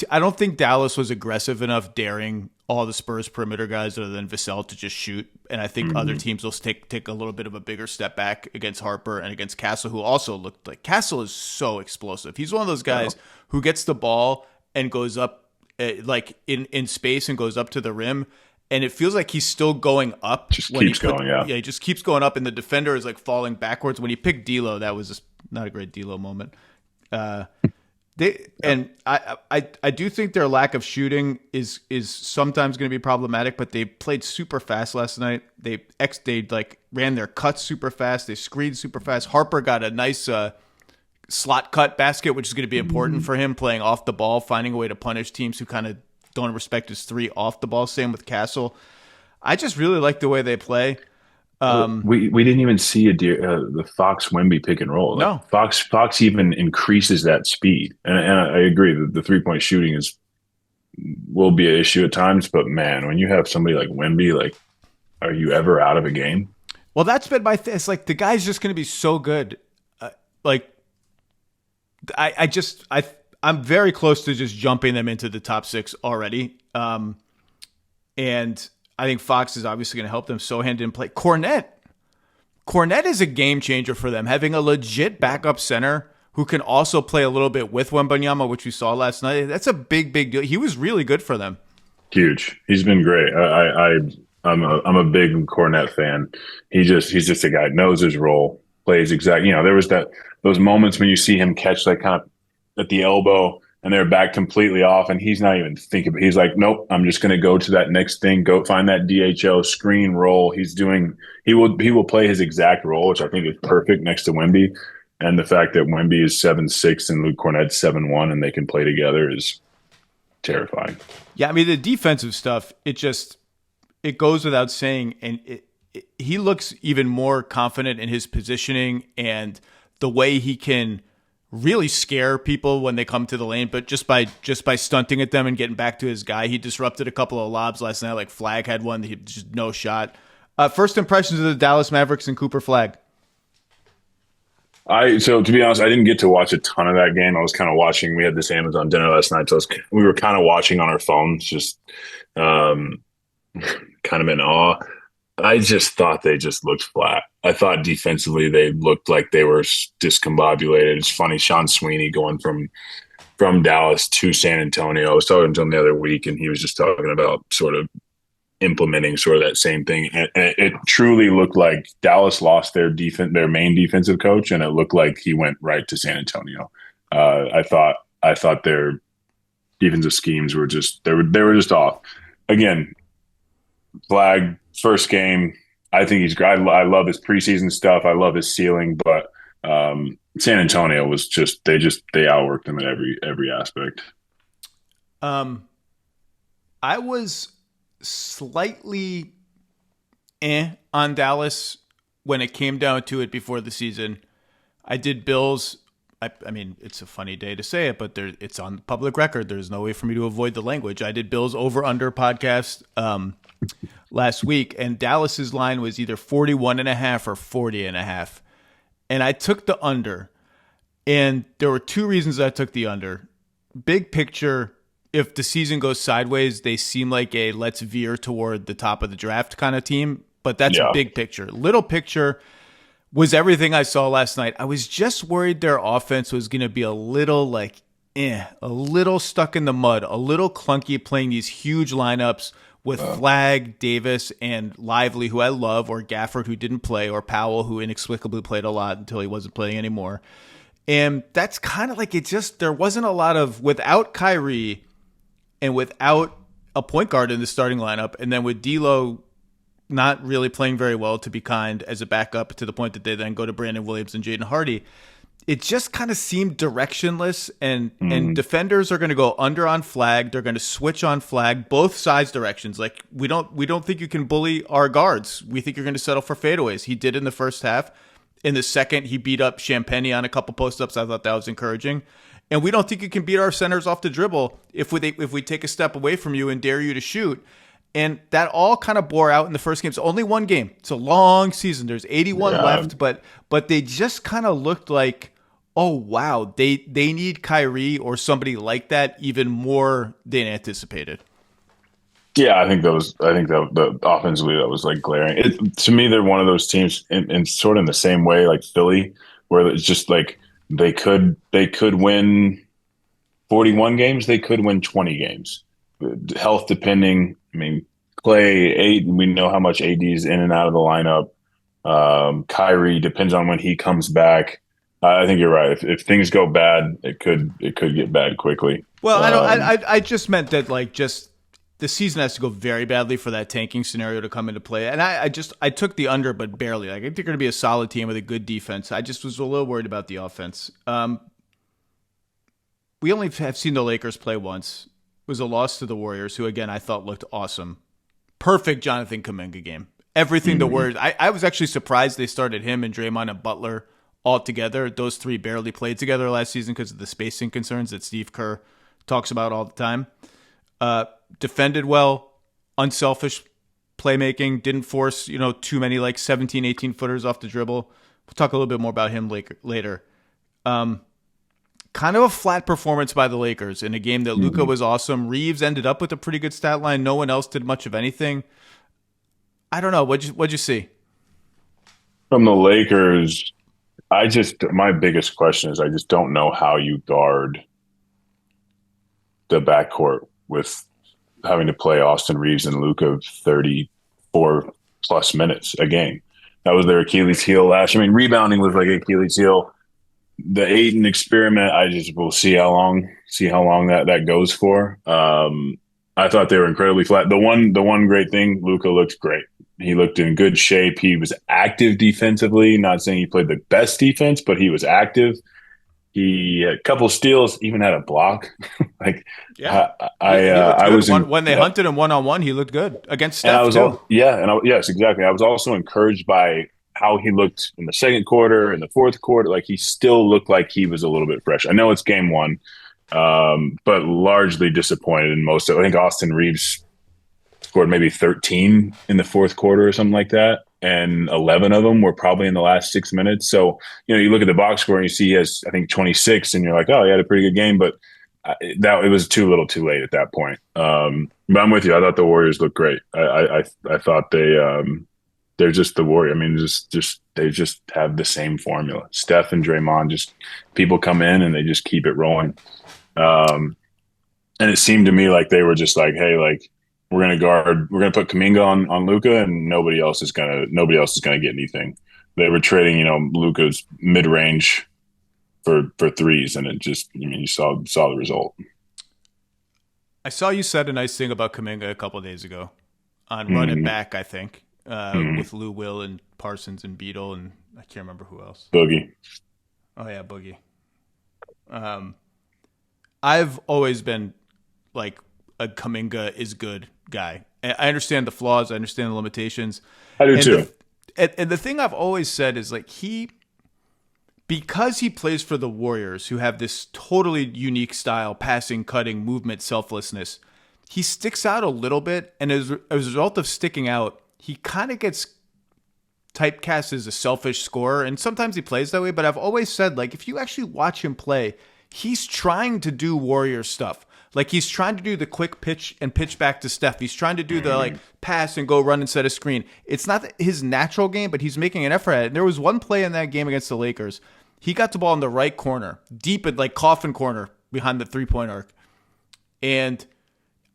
I don't think Dallas was aggressive enough daring all the Spurs perimeter guys other than Vassell to just shoot. And I think other teams will take a little bit of a bigger step back against Harper and against Castle, who also looked like Castle is so explosive. He's one of those guys who gets the ball and goes up like in space and goes up to the rim. And it feels like he's still going up. Just keeps going, yeah. Yeah, he just keeps going up, and the defender is like falling backwards. When he picked D'Lo, that was not a great D'Lo moment. And I do think their lack of shooting is sometimes going to be problematic, but they played super fast last night. They like ran their cuts super fast. They screened super fast. Harper got a nice slot cut basket, which is going to be important for him playing off the ball, finding a way to punish teams who kind of don't respect his 3 off the ball. Same with Castle. I just really like the way they play. We didn't even see the Fox Wemby pick and roll. No, Fox even increases that speed, and I agree that the 3-point shooting will be an issue at times. But man, when you have somebody like Wemby, like, are you ever out of a game? Well, that's been my it's like the guy's just going to be so good. I'm very close to just jumping them into the top 6 already. And I think Fox is obviously going to help them. Sohan didn't play. Cornette is a game changer for them. Having a legit backup center who can also play a little bit with Wembanyama, which we saw last night. That's a big deal. He was really good for them. Huge. He's been great. I'm a big Cornette fan. He's just a guy, knows his role, plays exactly. There was those moments when you see him catch like kind of at the elbow and they're back completely off and he's not even thinking, but he's like, nope, I'm just going to go to that next thing, go find that DHO screen roll. He will play his exact role, which I think is perfect next to Wemby. And the fact that Wemby is 7'6" and Luke Cornett's 7'1" and they can play together is terrifying. Yeah, I mean, the defensive stuff, it goes without saying, and he looks even more confident in his positioning and the way he can really scare people when they come to the lane, but just by stunting at them and getting back to his guy. He disrupted a couple of lobs last night, like Flagg had one, he just no shot. First impressions of the Dallas Mavericks and Cooper Flagg. So to be honest, I didn't get to watch a ton of that game. I was kind of watching. We had this Amazon dinner last night, so we were kind of watching on our phones, just kind of in awe. I just thought they just looked flat. I thought defensively they looked like they were discombobulated. It's funny, Sean Sweeney going from Dallas to San Antonio. I was talking to him the other week, and he was just talking about sort of implementing sort of that same thing. And it truly looked like Dallas lost their main defensive coach, and it looked like he went right to San Antonio. I thought their defensive schemes were they were just off. Again, Flagg, first game, I think he's great. I love his preseason stuff. I love his ceiling, but San Antonio was they outworked them at every aspect. I was slightly on Dallas when it came down to it before the season. I did Bills. I mean, it's a funny day to say it, but it's on public record. There's no way for me to avoid the language. I did Bills over-under podcast last week, and Dallas's line was either 41.5 or 40.5. And I took the under. And there were two reasons I took the under. Big picture, if the season goes sideways, they seem like a let's veer toward the top of the draft kind of team. but that's big picture. Little picture was everything I saw last night. I was just worried their offense was going to be a little a little stuck in the mud, a little clunky playing these huge lineups with Flagg, Davis, and Lively, who I love, or Gafford, who didn't play, or Powell, who inexplicably played a lot until he wasn't playing anymore. And that's kind of like there wasn't a lot of, without Kyrie and without a point guard in the starting lineup, and then with D'Lo not really playing very well, to be kind, as a backup, to the point that they then go to Brandon Williams and Jaden Hardy, it just kind of seemed directionless, and defenders are going to go under on Flagg. They're going to switch on Flagg, both sides directions. Like, we don't think you can bully our guards. We think you're going to settle for fadeaways. He did in the first half. In the second, he beat up Champagny on a couple post-ups. I thought that was encouraging. And we don't think you can beat our centers off the dribble if we take a step away from you and dare you to shoot. And that all kind of bore out in the first game. It's only one game. It's a long season. There's 81 left, but they just kind of looked like, oh, wow, they need Kyrie or somebody like that even more than anticipated. Yeah, I think the offensively that was like glaring. To me, they're one of those teams in sort of in the same way like Philly, where it's just like they could win 41 games, they could win 20 games. Health depending. I mean, Clay, we know how much AD is in and out of the lineup. Kyrie depends on when he comes back. I think you're right. If things go bad, it could get bad quickly. Well, I just meant that just the season has to go very badly for that tanking scenario to come into play. And I took the under, but barely. Like, I think they're going to be a solid team with a good defense. I just was a little worried about the offense. We only have seen the Lakers play once. It was a loss to the Warriors, who, again, I thought looked awesome. Perfect Jonathan Kuminga game. Everything the Warriors. I was actually surprised they started him and Draymond and Butler all together. Those three barely played together last season because of the spacing concerns that Steve Kerr talks about all the time. Defended well, unselfish playmaking, didn't force too many 17, 18 footers off the dribble. We'll talk a little bit more about him later. Kind of a flat performance by the Lakers in a game that Luka was awesome. Reeves ended up with a pretty good stat line. No one else did much of anything. I don't know. What'd you see? From the Lakers, my biggest question is I just don't know how you guard the backcourt with having to play Austin Reeves and Luka 34 plus minutes a game. That was their Achilles heel last year. I mean, rebounding was like Achilles heel. The Ayton experiment, I just will see how long that goes for. I thought they were incredibly flat. The one great thing, Luka looked great. He looked in good shape. He was active defensively. Not saying he played the best defense, but he was active. He had a couple steals, even had a block. I was when they hunted him one-on-one. He looked good against Steph too. Yes, exactly. I was also encouraged by how he looked in the second quarter, in the fourth quarter. Like, he still looked like he was a little bit fresh. I know it's game one, but largely disappointed in most of it. I think Austin Reeves scored maybe 13 in the fourth quarter or something like that, and 11 of them were probably in the last 6 minutes. So, you look at the box score and you see he has, I think, 26, and you're like, oh, he had a pretty good game, but it was too little too late at that point. But I'm with you. I thought the Warriors looked great. I thought they're just the Warrior. I mean, they just have the same formula. Steph and Draymond, just people come in and they just keep it rolling. And it seemed to me like they were just like, hey, like, we're gonna put Kuminga on Luka, and nobody else is gonna get anything. They were trading, Luka's mid range for threes, and it just, you saw the result. I saw you said a nice thing about Kuminga a couple of days ago on Run It Back, I think. With Lou Will and Parsons and Beadle, and I can't remember who else. Boogie. Oh, yeah, Boogie. I've always been like a Kuminga is good guy. I understand the flaws. I understand the limitations. I do too. And the thing I've always said is, like, because he plays for the Warriors, who have this totally unique style, passing, cutting, movement, selflessness, he sticks out a little bit. And as a result of sticking out, he kind of gets typecast as a selfish scorer, and sometimes he plays that way, but I've always said, like, if you actually watch him play, he's trying to do Warrior stuff. Like he's trying to do the quick pitch and pitch back to Steph. He's trying to do the like pass and go run and set a screen. It's not his natural game, but he's making an effort at it. And there was one play in that game against the Lakers. He got the ball in the right corner, deep in like coffin corner behind the 3-point arc. And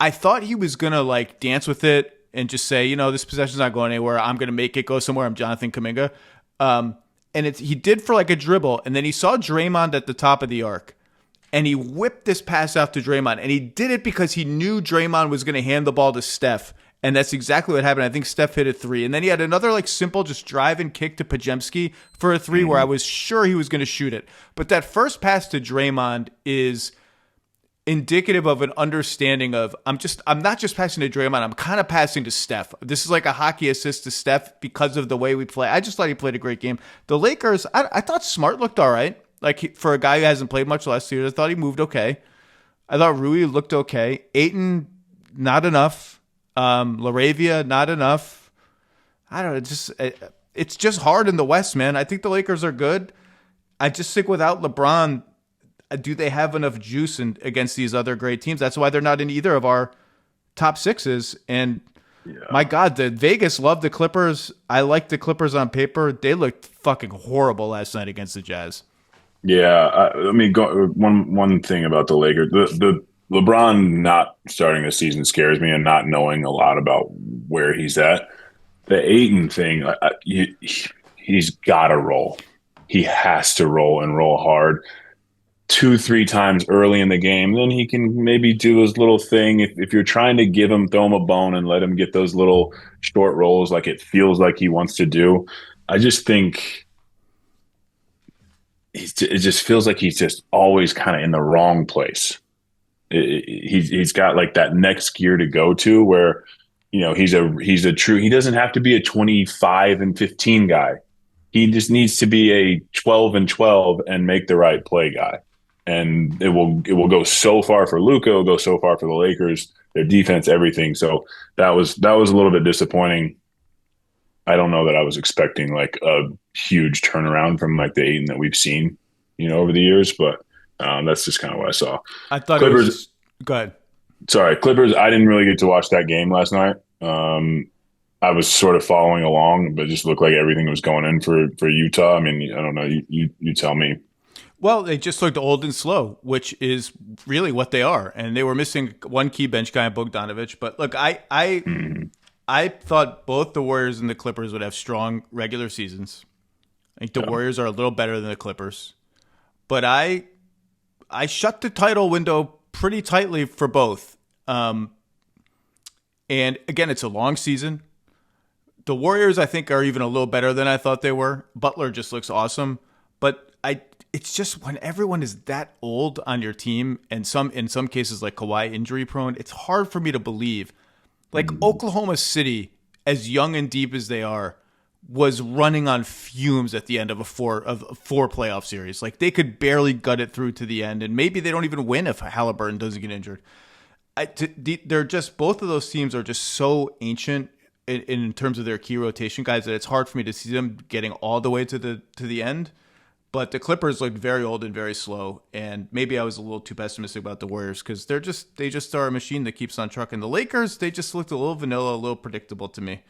I thought he was going to like dance with it and just say, you know, this possession's not going anywhere. I'm going to make it go somewhere. I'm Jonathan Kuminga. And he did for like a dribble. And then he saw Draymond at the top of the arc. And he whipped this pass out to Draymond. And he did it because he knew Draymond was going to hand the ball to Steph. And that's exactly what happened. I think Steph hit a 3. And then he had another like simple just drive and kick to Pajemski for a 3 where I was sure he was going to shoot it. But that first pass to Draymond is indicative of an understanding of I'm not just passing to Draymond, I'm kind of passing to Steph. This is like a hockey assist to Steph because of the way we play. I just thought he played a great game. The Lakers, I thought Smart looked all right. Like for a guy who hasn't played much last year, I thought he moved okay. I thought Rui looked okay. Ayton, not enough. Laravia, not enough. I don't know. It's just hard in the West, man. I think the Lakers are good. I just think without LeBron, do they have enough juice against these other great teams? That's why they're not in either of our top 6s. And my God, the Vegas loved the Clippers. I like the Clippers on paper. They looked fucking horrible last night against the Jazz. Yeah, one thing about the Lakers, the LeBron not starting the season scares me, and not knowing a lot about where he's at. The Ayton thing, he's got to roll. He has to roll and roll hard 2-3 times early in the game. Then he can maybe do his little thing. If you're trying to throw him a bone and let him get those little short rolls like it feels like he wants to do, I just think it just feels like he's just always kind of in the wrong place. He's got like that next gear to go to where, you know, he doesn't have to be a 25 and 15 guy. He just needs to be a 12 and 12 and make the right play guy. And it will go so far for Luka, it'll go so far for the Lakers, their defense, everything. So that was a little bit disappointing. I don't know that I was expecting like a huge turnaround from like the Ayton that we've seen, you know, over the years, but that's just kind of what I saw. I thought Clippers. Go ahead. Sorry, Clippers. I didn't really get to watch that game last night. I was sort of following along, but it just looked like everything was going in for Utah. I mean, I don't know. You tell me. Well, they just looked old and slow, which is really what they are. And they were missing one key bench guy, Bogdanovich. But look, I thought both the Warriors and the Clippers would have strong regular seasons. I think the Warriors are a little better than the Clippers. But I shut the title window pretty tightly for both. And again, it's a long season. The Warriors, I think, are even a little better than I thought they were. Butler just looks awesome. But it's just when everyone is that old on your team, and in some cases like Kawhi injury prone, it's hard for me to believe. Like Oklahoma City, as young and deep as they are, was running on fumes at the end of a four playoff series. Like they could barely gut it through to the end, and maybe they don't even win if Halliburton doesn't get injured. They're just, both of those teams are just so ancient in terms of their key rotation guys that it's hard for me to see them getting all the way to the end. But the Clippers looked very old and very slow, and maybe I was a little too pessimistic about the Warriors because they just are a machine that keeps on trucking. The Lakers, they just looked a little vanilla, a little predictable to me.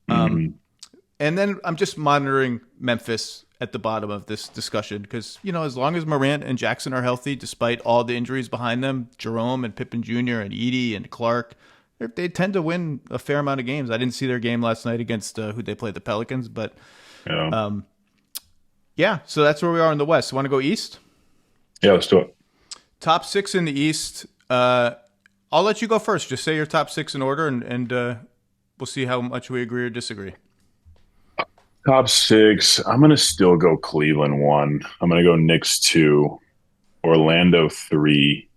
And then I'm just monitoring Memphis at the bottom of this discussion because, you know, as long as Morant and Jackson are healthy, despite all the injuries behind them, Jerome and Pippen Jr. and Edey and Clark, they tend to win a fair amount of games. I didn't see their game last night against who they played, the Pelicans, but yeah, so that's where we are in the West. Want to go East? Yeah, let's do it. Top 6 in the East. I'll let you go first. Just say your top 6 in order, and we'll see how much we agree or disagree. Top 6. I'm going to still go Cleveland 1. I'm going to go Knicks 2. Orlando 3.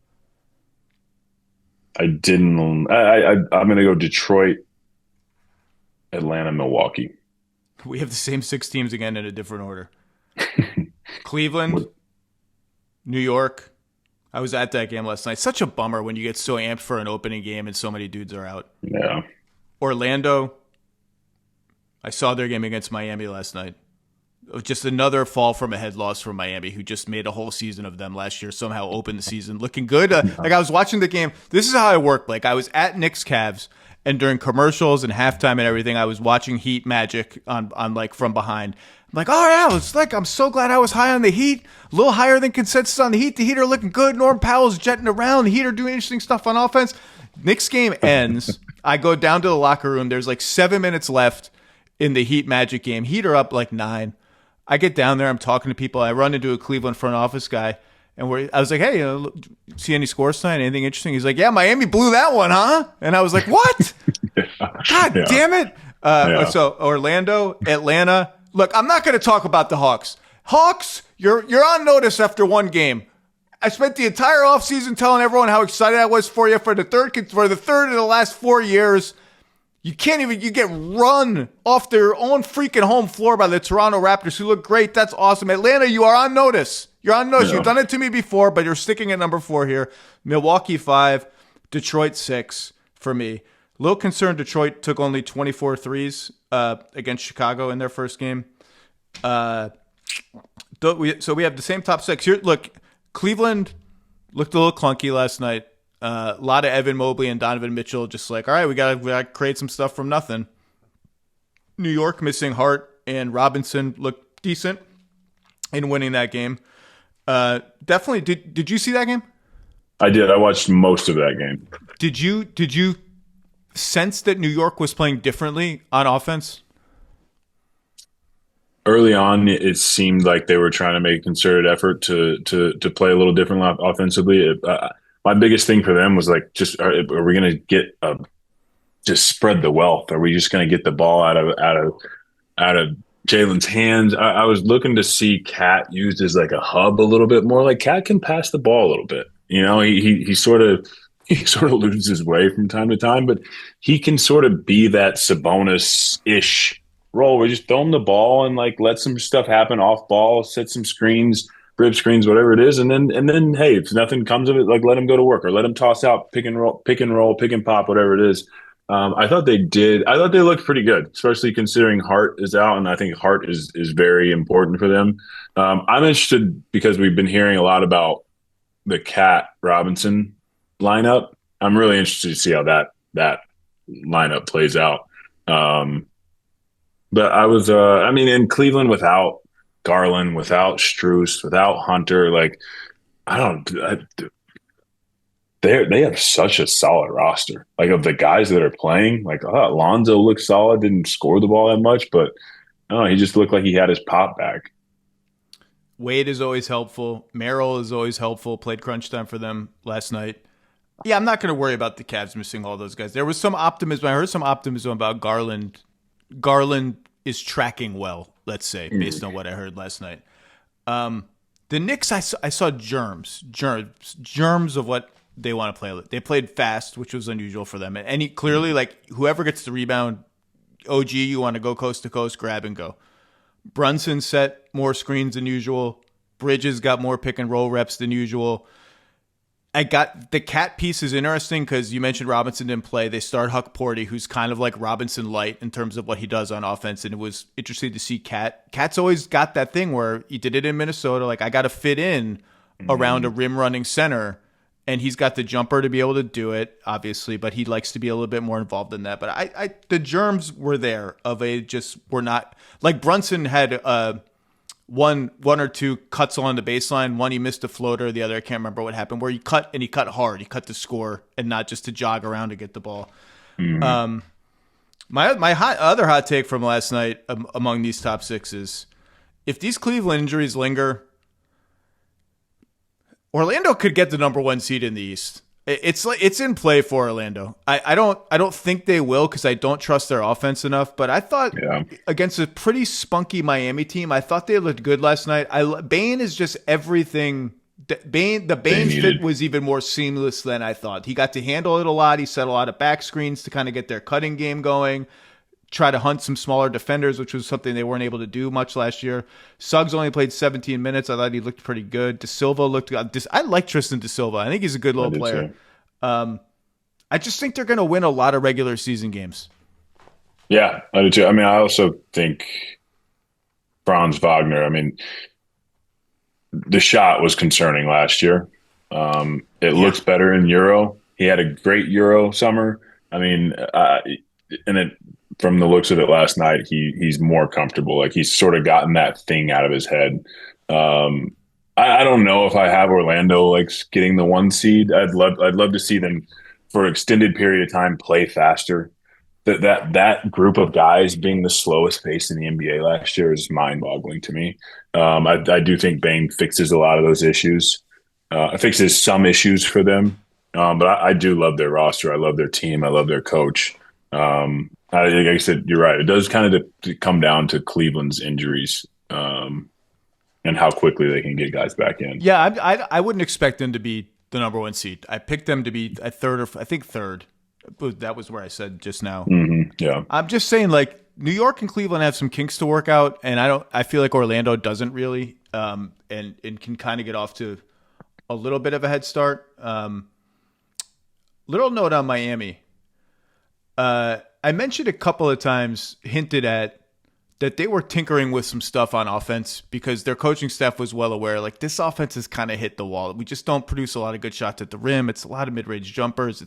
I'm going to go Detroit, Atlanta, Milwaukee. We have the same 6 teams again in a different order. Cleveland, New York. I was at that game last night. Such a bummer when you get so amped for an opening game and so many dudes are out. Yeah. Orlando. I saw their game against Miami last night. Just another fall from a head loss for Miami, who just made a whole season of them last year, somehow opened the season looking good. Like I was watching the game. This is how I work. Like I was at Knicks Cavs, and during commercials and halftime and everything, I was watching Heat Magic on like from behind. I'm like, oh yeah, it's like I'm so glad I was high on the Heat, a little higher than consensus on the Heat. The Heat are looking good. Norm Powell's jetting around. The Heat are doing interesting stuff on offense. Knicks game ends. I go down to the locker room. There's like 7 minutes left in the Heat Magic game. Heat are up like 9. I get down there. I'm talking to people. I run into a Cleveland front office guy, and I was like, "Hey, see any scores tonight? Anything interesting?" He's like, "Yeah, Miami blew that one, huh?" And I was like, "What? God damn it!" So Orlando, Atlanta. Look, I'm not going to talk about the Hawks. Hawks, you're on notice after one game. I spent the entire offseason telling everyone how excited I was for you for the third of the last 4 years. You get run off their own freaking home floor by the Toronto Raptors, who look great. That's awesome. Atlanta, you are on notice. You're on notice. Yeah. You've done it to me before, but you're sticking at number 4 here. Milwaukee 5, Detroit 6 for me. A little concerned Detroit took only 24 threes against Chicago in their first game. So we have the same top 6. Here, look, Cleveland looked a little clunky last night. A lot of Evan Mobley and Donovan Mitchell just like, all right, we gotta create some stuff from nothing. New York missing Hart and Robinson looked decent in winning that game. Definitely. Did you see that game? I did. I watched most of that game. Did you sense that New York was playing differently on offense? Early on, it seemed like they were trying to make a concerted effort to play a little differently offensively. My biggest thing for them was like, just are we going to get just spread the wealth? Are we just going to get the ball out of Jalen's hands? I was looking to see Cat used as like a hub a little bit more. Like Cat can pass the ball a little bit. You know, he sort of loses his way from time to time, but he can sort of be that Sabonis-ish role where you just throw him the ball and like let some stuff happen off ball, set some screens, rib screens, whatever it is, and then hey, if nothing comes of it, like let him go to work or let him toss out pick and roll, pick and pop, whatever it is. I thought they looked pretty good, especially considering Hart is out, and I think Hart is very important for them. I'm interested because we've been hearing a lot about the Cat Robinson lineup. I'm really interested to see how that lineup plays out. But I was, in Cleveland without Garland, without Strus, without Hunter, like they have such a solid roster. Like of the guys that are playing, like Lonzo looked solid, didn't score the ball that much, but he just looked like he had his pop back. Wade is always helpful. Merrill is always helpful. Played crunch time for them last night. Yeah, I'm not going to worry about the Cavs missing all those guys. There was some optimism. I heard some optimism about Garland. Garland is tracking well, let's say, based on what I heard last night. The Knicks, I saw germs of what they want to play. They played fast, which was unusual for them. And clearly, like, whoever gets the rebound, OG, you want to go coast to coast, grab and go. Brunson set more screens than usual. Bridges got more pick and roll reps than usual. I got the Cat piece is interesting because you mentioned Robinson didn't play. They start Huck Porty, who's kind of like Robinson light in terms of what he does on offense. And it was interesting to see Cat. Cat's always got that thing where he did it in Minnesota. Like, I got to fit in around a rim running center. And he's got the jumper to be able to do it, obviously, but he likes to be a little bit more involved in that. But the germs were there we're not like Brunson had one or two cuts along the baseline. One, he missed a floater. The other, I can't remember what happened, where he cut hard. He cut to score and not just to jog around to get the ball. Mm-hmm. My other hot take from last night among these top 6 is if these Cleveland injuries linger, Orlando could get the number 1 seed in the East. It's in play for Orlando. I don't think they will because I don't trust their offense enough. But I thought against a pretty spunky Miami team, I thought they looked good last night. Bane is just everything. The Bane fit was even more seamless than I thought. He got to handle it a lot. He set a lot of back screens to kind of get their cutting game going. Try to hunt some smaller defenders, which was something they weren't able to do much last year. Suggs only played 17 minutes. I thought he looked pretty good. De Silva looked good. I like Tristan De Silva. I think he's a good little player. I just think they're going to win a lot of regular season games. Yeah, I do too. I mean, I also think Franz Wagner. I mean, the shot was concerning last year. It looks better in Euro. He had a great Euro summer. I mean, and it from the looks of it last night, he's more comfortable. Like he's sort of gotten that thing out of his head. I don't know if I have Orlando like getting the 1 seed. I'd love to see them for an extended period of time play faster. That group of guys being the slowest pace in the NBA last year is mind-boggling to me. I do think Bane fixes a lot of those issues. Fixes some issues for them. But I do love their roster. I love their team. I love their coach. Like I said, you're right. It does kind of come down to Cleveland's injuries and how quickly they can get guys back in. Yeah, I wouldn't expect them to be the number 1 seed. I picked them to be a third, or I think third. That was where I said just now. Mm-hmm. Yeah, I'm just saying, like, New York and Cleveland have some kinks to work out, and I feel like Orlando doesn't really, and can kind of get off to a little bit of a head start. Little note on Miami. I mentioned a couple of times, hinted at, that they were tinkering with some stuff on offense because their coaching staff was well aware, like, this offense has kind of hit the wall. We just don't produce a lot of good shots at the rim. It's a lot of mid-range jumpers.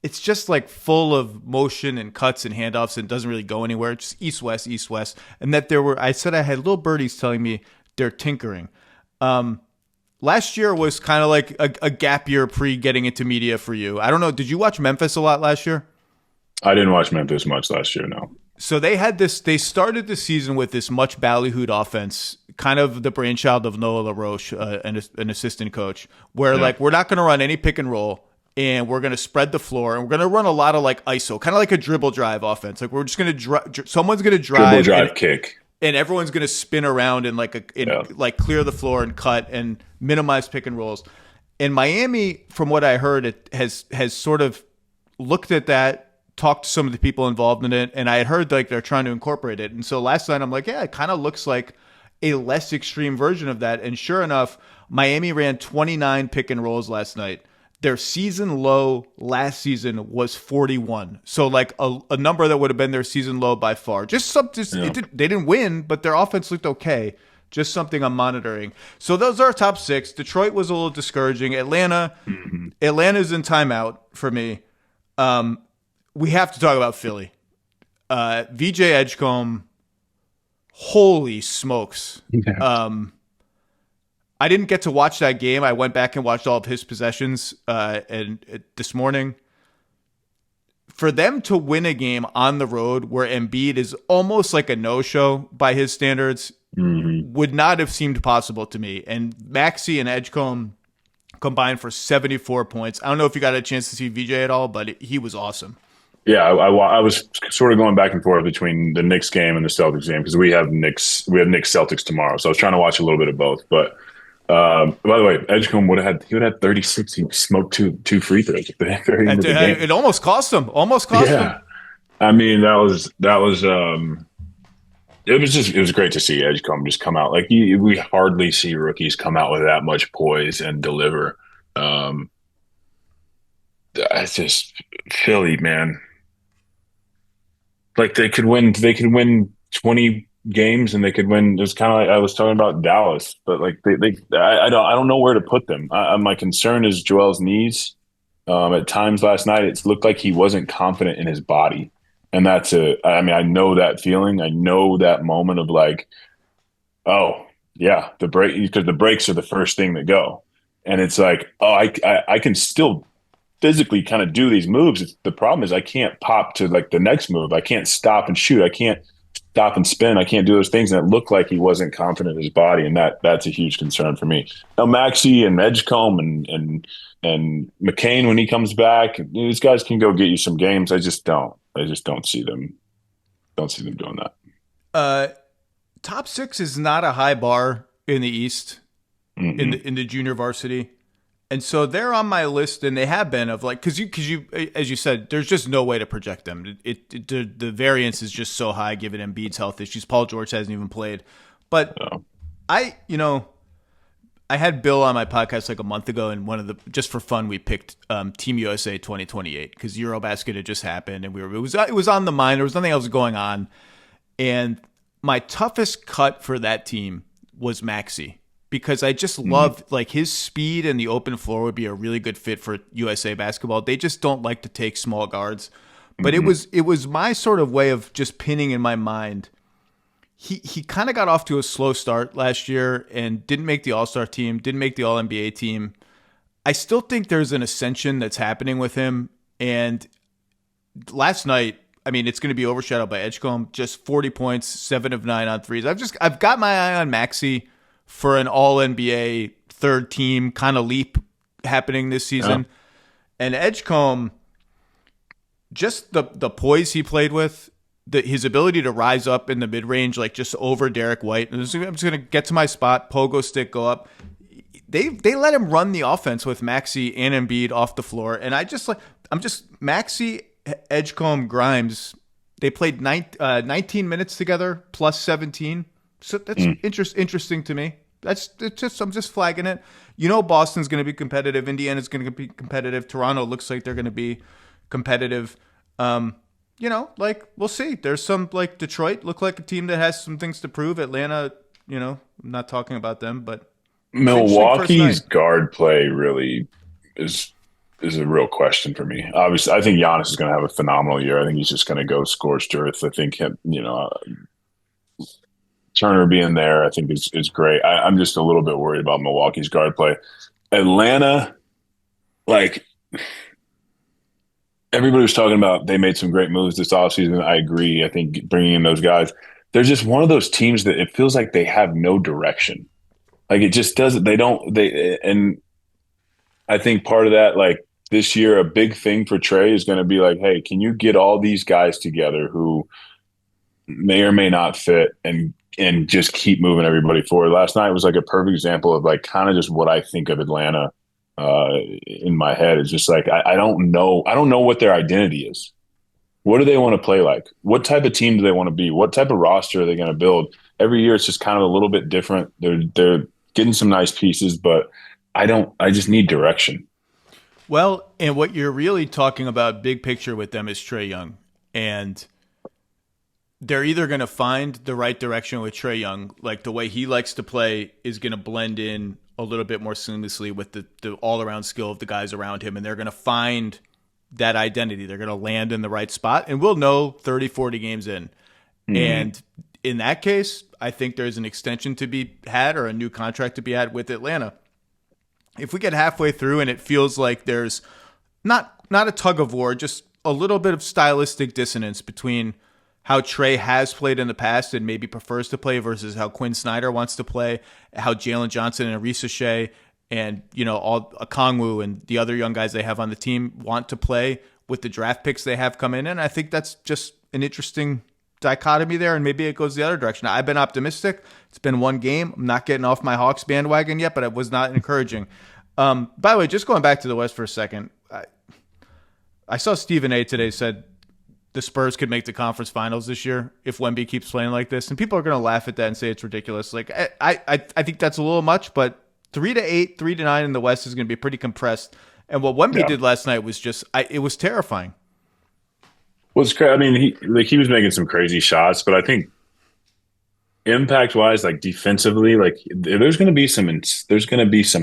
It's just like full of motion and cuts and handoffs and doesn't really go anywhere. It's just east-west, east-west. And that I had little birdies telling me they're tinkering. Last year was kind of like a gap year pre-getting into media for you. I don't know. Did you watch Memphis a lot last year? I didn't watch Memphis much last year, no. So they started the season with this much ballyhooed offense, kind of the brainchild of Noah LaRoche, an assistant coach, where like we're not going to run any pick and roll, and we're going to spread the floor, and we're going to run a lot of like ISO, kind of like a dribble drive offense. Like we're just going to someone's going to drive, kick, and everyone's going to spin around and like clear the floor and cut and minimize pick and rolls. And Miami, from what I heard, it has sort of looked at that, talked to some of the people involved in it, and I had heard like they're trying to incorporate it. And so last night I'm like, yeah, it kind of looks like a less extreme version of that. And sure enough, Miami ran 29 pick and rolls last night. Their season low last season was 41. So like a number that would have been their season low by far. They didn't win, but their offense looked okay. Just something I'm monitoring. So those are our top 6. Detroit was a little discouraging. Atlanta's in timeout for me. We have to talk about Philly. VJ Edgecombe, holy smokes. Yeah. I didn't get to watch that game. I went back and watched all of his possessions this morning. For them to win a game on the road where Embiid is almost like a no-show by his standards would not have seemed possible to me. And Maxey and Edgecombe combined for 74 points. I don't know if you got a chance to see VJ at all, but he was awesome. Yeah, I was sort of going back and forth between the Knicks game and the Celtics game because we have Knicks Celtics tomorrow, so I was trying to watch a little bit of both. But by the way, Edgecombe would have had 36. He smoked two free throws at the very end of the game. It almost cost him. Yeah, I mean that was it was great to see Edgecombe just come out. Like we hardly see rookies come out with that much poise and deliver. It's just Philly, man. Like they could win 20 games and they could win. It's kind of like I was talking about Dallas, but like I don't know where to put them. My concern is Joel's knees. At times last night, it looked like he wasn't confident in his body, and I know that feeling. I know that moment of like, oh yeah, the break, because the breaks are the first thing that go, and it's like, oh, I can still physically kind of do these moves. The problem is I can't pop to like the next move. I can't stop and shoot. I can't stop and spin. I can't do those things. And it looked like he wasn't confident in his body. And that's a huge concern for me. Now, Maxey and Edgecombe and McCain, when he comes back, these guys can go get you some games. I just don't see them doing that. Top 6 is not a high bar in the East, in the junior varsity. And so they're on my list, and they have been of like, because you, as you said, there's just no way to project them. The variance is just so high given Embiid's health issues. Paul George hasn't even played, but I had Bill on my podcast like a month ago, and just for fun we picked Team USA 2028 because Eurobasket had just happened, and it was on the mind. There was nothing else going on, and my toughest cut for that team was Maxey, because I just love like his speed and the open floor would be a really good fit for USA basketball. They just don't like to take small guards. But it was my sort of way of just pinning in my mind. He kind of got off to a slow start last year and didn't make the All-Star team, didn't make the All-NBA team. I still think there's an ascension that's happening with him. And last night, I mean, it's going to be overshadowed by Edgecombe. Just 40 points, 7 of 9 on threes. I've got my eye on Maxey for an All-NBA third team kind of leap happening this season. Yeah. And Edgecombe, just the poise he played with, his ability to rise up in the mid-range, like just over Derek White. I'm just going to get to my spot, pogo stick, go up. They let him run the offense with Maxey and Embiid off the floor. And Maxey, Edgecombe, Grimes, they played 19 minutes together plus 17. So that's interesting to me. I'm just flagging it. Boston's going to be competitive. Indiana's going to be competitive. Toronto looks like they're going to be competitive. We'll see. There's some, like, Detroit look like a team that has some things to prove. Atlanta, I'm not talking about them, but Milwaukee's guard play really is a real question for me. Obviously, I think Giannis is going to have a phenomenal year. I think he's just going to go scorched earth. I think Turner being there, I think is great. I'm just a little bit worried about Milwaukee's guard play. Atlanta, like, everybody was talking about, they made some great moves this offseason. I agree. I think bringing in those guys, they're just one of those teams that it feels like they have no direction. Like, it just doesn't. And I think part of that, like, this year, a big thing for Trey is going to be like, hey, can you get all these guys together who may or may not fit and just keep moving everybody forward? Last night was like a perfect example of, like, kind of just what I think of Atlanta in my head. It's just like, I don't know what their identity is. What do they want to play like? What type of team do they want to be? What type of roster are they going to build? Every year it's just kind of a little bit different. They're getting some nice pieces, but I just need direction. Well, and what you're really talking about big picture with them is Trae Young. And they're either going to find the right direction with Trae Young, like the way he likes to play is going to blend in a little bit more seamlessly with the all-around skill of the guys around him, and they're going to find that identity. They're going to land in the right spot, and we'll know 30, 40 games in. Mm-hmm. And in that case, I think there's an extension to be had or a new contract to be had with Atlanta. If we get halfway through and it feels like there's not a tug of war, just a little bit of stylistic dissonance between how Trae has played in the past and maybe prefers to play versus how Quinn Snyder wants to play, how Jalen Johnson and Arisa Shea and, all Okongwu and the other young guys they have on the team want to play with the draft picks they have come in. And I think that's just an interesting dichotomy there, and maybe it goes the other direction. I've been optimistic. It's been one game. I'm not getting off my Hawks bandwagon yet, but it was not encouraging. By the way, just going back to the West for a second, I saw Stephen A. today said the Spurs could make the conference finals this year if Wemby keeps playing like this. And people are going to laugh at that and say it's ridiculous. Like, I think that's a little much, but 3-8, 3-9 in the West is going to be pretty compressed. And what Wemby did last night was just, it was terrifying. Well, it's crazy. I mean, he was making some crazy shots, but I think impact-wise, like defensively, like there's going to be some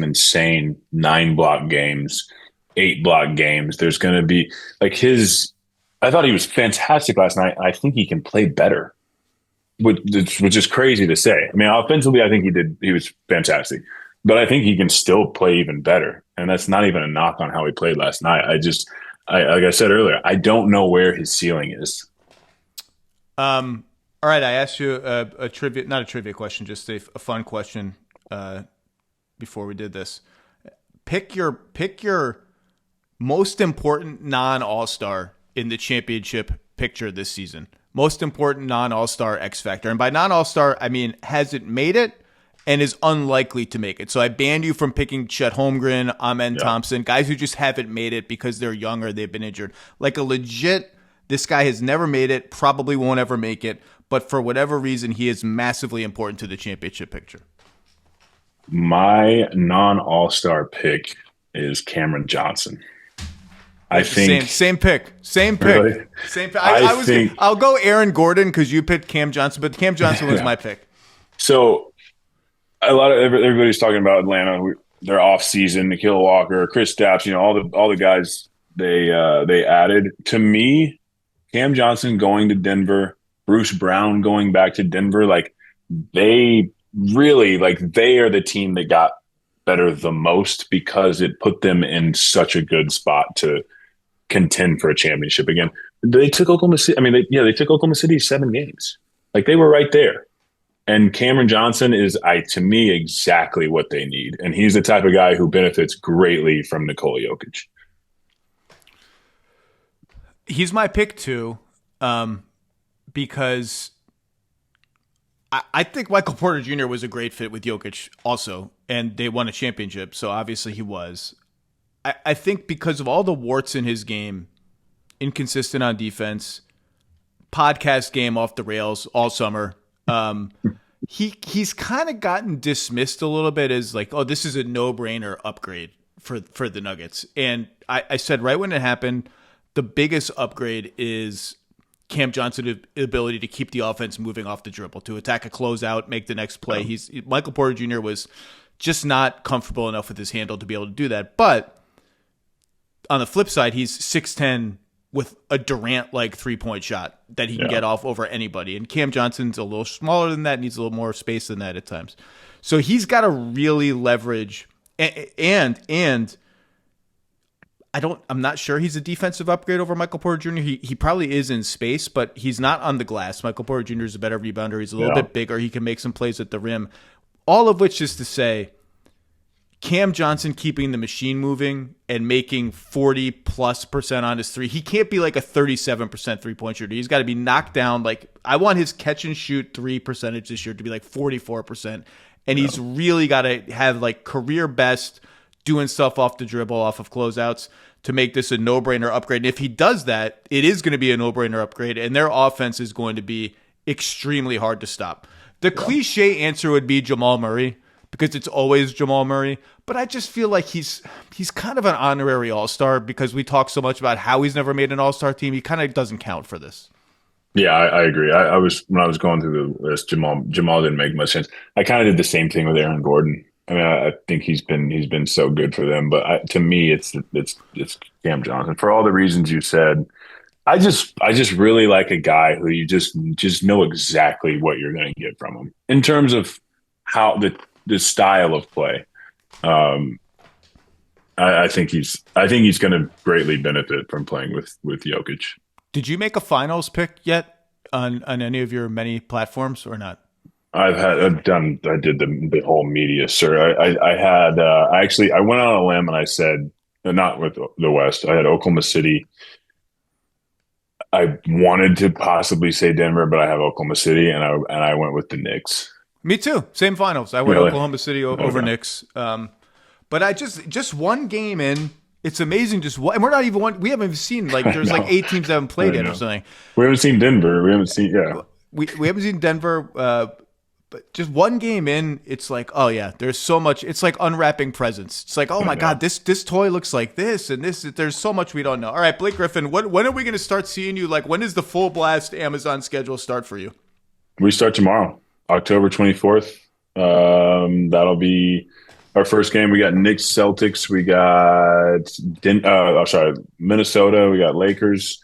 insane 9-block games, 8-block games. There's going to be like I thought he was fantastic last night. I think he can play better, which is crazy to say. I mean, offensively, I think he was fantastic, but I think he can still play even better. And that's not even a knock on how he played last night. Like I said earlier, I don't know where his ceiling is. All right. I asked you not a trivia question, just a fun question before we did this. Pick your most important non-All-Star in the championship picture this season. Most important non-All-Star X factor. And by non-All-Star, I mean, hasn't made it and is unlikely to make it. So I banned you from picking Chet Holmgren, Amen Thompson, guys who just haven't made it because they're young or they've been injured. Like a legit, this guy has never made it, probably won't ever make it, but for whatever reason, he is massively important to the championship picture. My non-All-Star pick is Cameron Johnson. I think same pick. Really? Same pick. I'll go Aaron Gordon because you picked Cam Johnson, but Cam Johnson was my pick. So a lot of everybody's talking about Atlanta. Their off season, Nikhil Walker, Chris Stapps, all the guys they added. To me, Cam Johnson going to Denver, Bruce Brown going back to Denver, like they really they are the team that got better the most because it put them in such a good spot to contend for a championship again. They took Oklahoma City. I mean, they took Oklahoma City 7 games. Like they were right there. And Cameron Johnson is, to me, exactly what they need. And he's the type of guy who benefits greatly from Nikola Jokic. He's my pick too, because I think Michael Porter Jr. was a great fit with Jokic also, and they won a championship, so obviously he was. I think because of all the warts in his game, inconsistent on defense, podcast game off the rails all summer, he's kind of gotten dismissed a little bit as like, oh, this is a no-brainer upgrade for the Nuggets. And I said right when it happened, the biggest upgrade is Cam Johnson's ability to keep the offense moving off the dribble, to attack a closeout, make the next play. Michael Porter Jr. was just not comfortable enough with his handle to be able to do that. But on the flip side, he's 6'10", with a Durant-like three-point shot that he can get off over anybody. And Cam Johnson's a little smaller than that, needs a little more space than that at times. So he's got to really leverage and I'm not sure he's a defensive upgrade over Michael Porter Jr. He probably is in space, but he's not on the glass. Michael Porter Jr. is a better rebounder. He's a little bit bigger. He can make some plays at the rim. All of which is to say, Cam Johnson keeping the machine moving and making 40+% on his three. He can't be like a 37% three-point shooter. He's got to be knocked down. Like, I want his catch and shoot 3 percentage this year to be like 44%. And he's really got to have like career best doing stuff off the dribble, off of closeouts to make this a no-brainer upgrade. And if he does that, it is going to be a no-brainer upgrade, and their offense is going to be extremely hard to stop. The cliche answer would be Jamal Murray, because it's always Jamal Murray. But I just feel like he's kind of an honorary all-star because we talk so much about how he's never made an all-star team. He kind of doesn't count for this. Yeah, I agree. I was when I was going through the list, Jamal didn't make much sense. I kind of did the same thing with Aaron Gordon. I mean, I think he's been so good for them, but to me, it's Cam Johnson for all the reasons you said. I just really like a guy who you just know exactly what you're going to get from him in terms of how the style of play. I think he's going to greatly benefit from playing with Jokic. Did you make a finals pick yet on any of your many platforms or not? I did the whole media, sir. I went on a limb and I said, not with the West. I had Oklahoma City. I wanted to possibly say Denver, but I have Oklahoma City, and I went with the Knicks. Me too. Same finals. I went Oklahoma City over Knicks. But I just one game in. It's amazing. And we're not even one. We haven't even seen there's like 8 teams that haven't played yet or something. We haven't seen Denver. We haven't seen We haven't seen Denver. But just one game in, it's like, oh yeah, there's so much. It's like unwrapping presents. It's like, oh my God, this toy looks like this, and this. There's so much we don't know. All right, Blake Griffin, when are we going to start seeing you? Like, when does the full blast Amazon schedule start for you? We start tomorrow, October 24th. That'll be our first game. We got Knicks, Celtics. We got Minnesota. We got Lakers.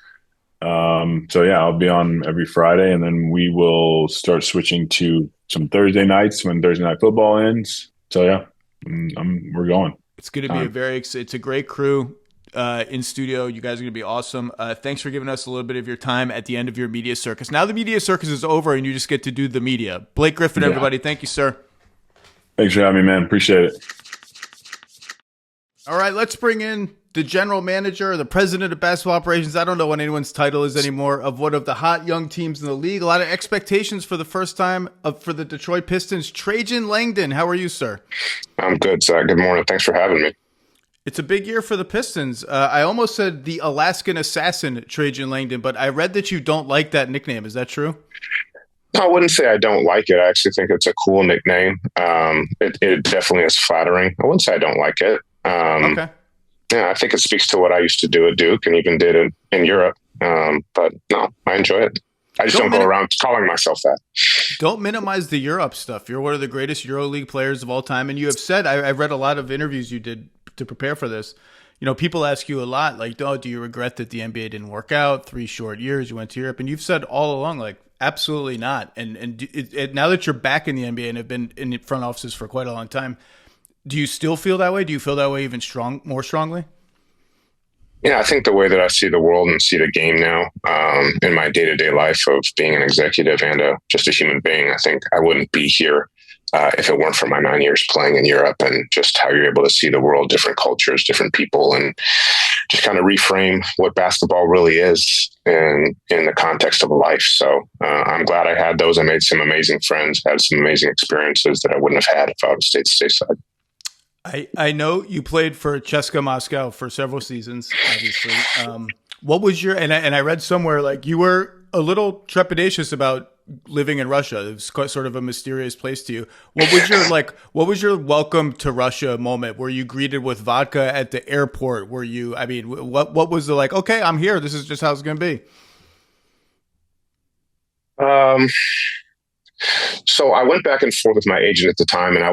So yeah, I'll be on every Friday, and then we will start switching to some Thursday nights when Thursday Night Football ends. So yeah, we're going. It's going to be it's a great crew in studio. You guys are going to be awesome. Thanks for giving us a little bit of your time at the end of your media circus. Now the media circus is over, and you just get to do the media. Blake Griffin, everybody, thank you, sir. Thanks for having me, man. Appreciate it. All right, let's bring in the general manager, the president of basketball operations. I don't know what anyone's title is anymore, of one of the hot young teams in the league. A lot of expectations for the first time for the Detroit Pistons. Trajan Langdon, how are you, sir? I'm good, Zach. Good morning. Thanks for having me. It's a big year for the Pistons. I almost said the Alaskan assassin, Trajan Langdon, but I read that you don't like that nickname. Is that true? I wouldn't say I don't like it. I actually think it's a cool nickname. It definitely is flattering. I wouldn't say I don't like it. Okay. Yeah, I think it speaks to what I used to do at Duke and even did in Europe. But no, I enjoy it. I just don't go around calling myself that. Don't minimize the Europe stuff. You're one of the greatest EuroLeague players of all time. And you have said, I've read a lot of interviews you did to prepare for this. People ask you a lot, like, oh, do you regret that the NBA didn't work out? 3 short years, you went to Europe. And you've said all along, like, absolutely not. And now that you're back in the NBA and have been in the front offices for quite a long time, do you still feel that way? Do you feel that way even more strongly? Yeah, I think the way that I see the world and see the game now, in my day-to-day life of being an executive and just a human being, I think I wouldn't be here if it weren't for my 9 years playing in Europe and just how you're able to see the world, different cultures, different people, and just kind of reframe what basketball really is in the context of life. So I'm glad I had those. I made some amazing friends, had some amazing experiences that I wouldn't have had if I was stayed stateside. I know you played for CSKA Moscow for several seasons, obviously. What was your, and I read somewhere, like, you were a little trepidatious about living in Russia. It was quite sort of a mysterious place to you. What was your welcome to Russia moment? Were you greeted with vodka at the airport? What was the, like, okay, I'm here, this is just how it's going to be? So I went back and forth with my agent at the time, and I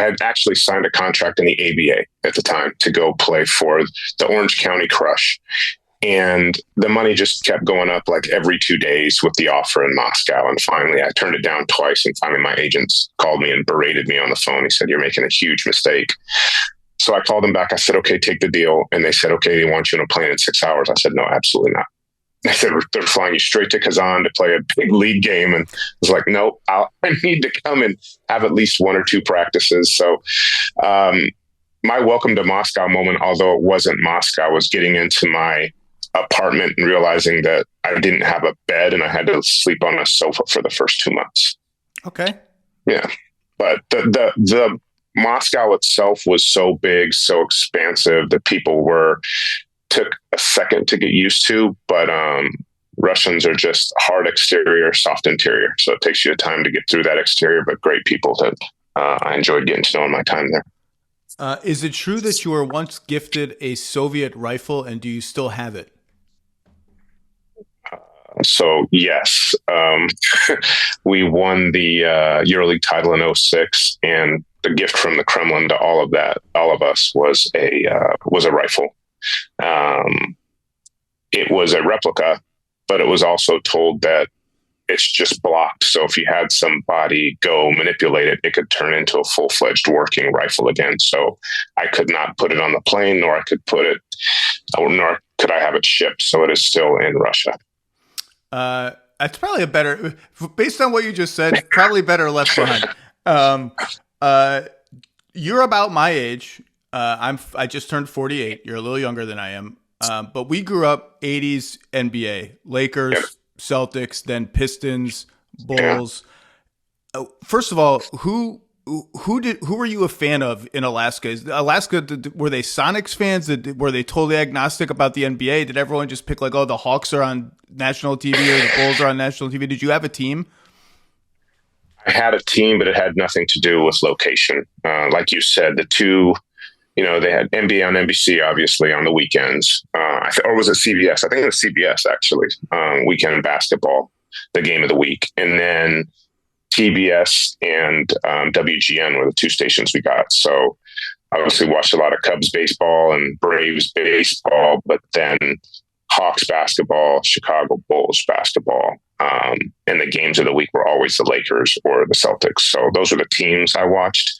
had actually signed a contract in the ABA at the time to go play for the Orange County Crush. And the money just kept going up like every 2 days with the offer in Moscow. And finally I turned it down twice. And finally my agent called me and berated me on the phone. He said, "You're making a huge mistake." So I called them back. I said, "Okay, take the deal." And they said, "Okay, they want you on a plane in 6 hours." I said, "No, absolutely not." They said, "They're flying you straight to Kazan to play a big league game." And I was like, "No, I need to come and have at least 1 or 2 practices." So my welcome to Moscow moment, although it wasn't Moscow, was getting into my apartment and realizing that I didn't have a bed and I had to sleep on a sofa for the first 2 months. Okay. Yeah. But the Moscow itself was so big, so expansive that people took a second to get used to, but Russians are just hard exterior, soft interior. So it takes you time to get through that exterior, but great people that I enjoyed getting to know in my time there. Is it true that you were once gifted a Soviet rifle, and do you still have it? So yes, we won the EuroLeague title in 2006, and the gift from the Kremlin to all of us was a rifle. It was a replica, but it was also told that it's just blocked. So if you had somebody go manipulate it, it could turn into a full-fledged working rifle again. So I could not put it on the plane, nor could I have it shipped. So it is still in Russia. That's probably based on what you just said, probably better left behind. You're about my age. I just turned 48. You're a little younger than I am. But we grew up 80s NBA, Lakers, Yep. Celtics, then Pistons, Bulls. Yeah. First of all, who were you a fan of in Alaska? Were they Sonics fans? Were they totally agnostic about the NBA? Did everyone just pick, like, oh, the Hawks are on national TV or the Bulls are on national TV? Did you have a team? I had a team, but it had nothing to do with location. Like you said, the two, they had NBA on NBC, obviously, on the weekends. Or was it CBS? I think it was CBS, actually, weekend basketball, the game of the week. And then TBS and WGN were the 2 stations we got. So obviously watched a lot of Cubs baseball and Braves baseball, but then Hawks basketball, Chicago Bulls basketball. And the games of the week were always the Lakers or the Celtics. So those were the teams I watched.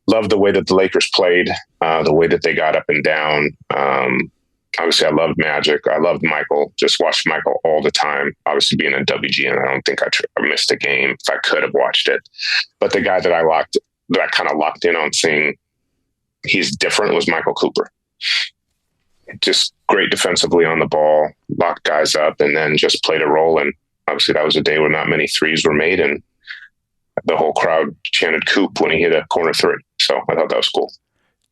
Loved the way that the Lakers played, the way that they got up and down. Obviously, I loved Magic. I loved Michael. Just watched Michael all the time. Obviously, being in WGN, I don't think I missed a game. If I could have watched it, but the guy that I kind of locked in on seeing he's different was Michael Cooper. Just great defensively on the ball, locked guys up, and then just played a role. And obviously, that was a day where not many threes were made, and the whole crowd chanted "Coop" when he hit a corner 3. So I thought that was cool.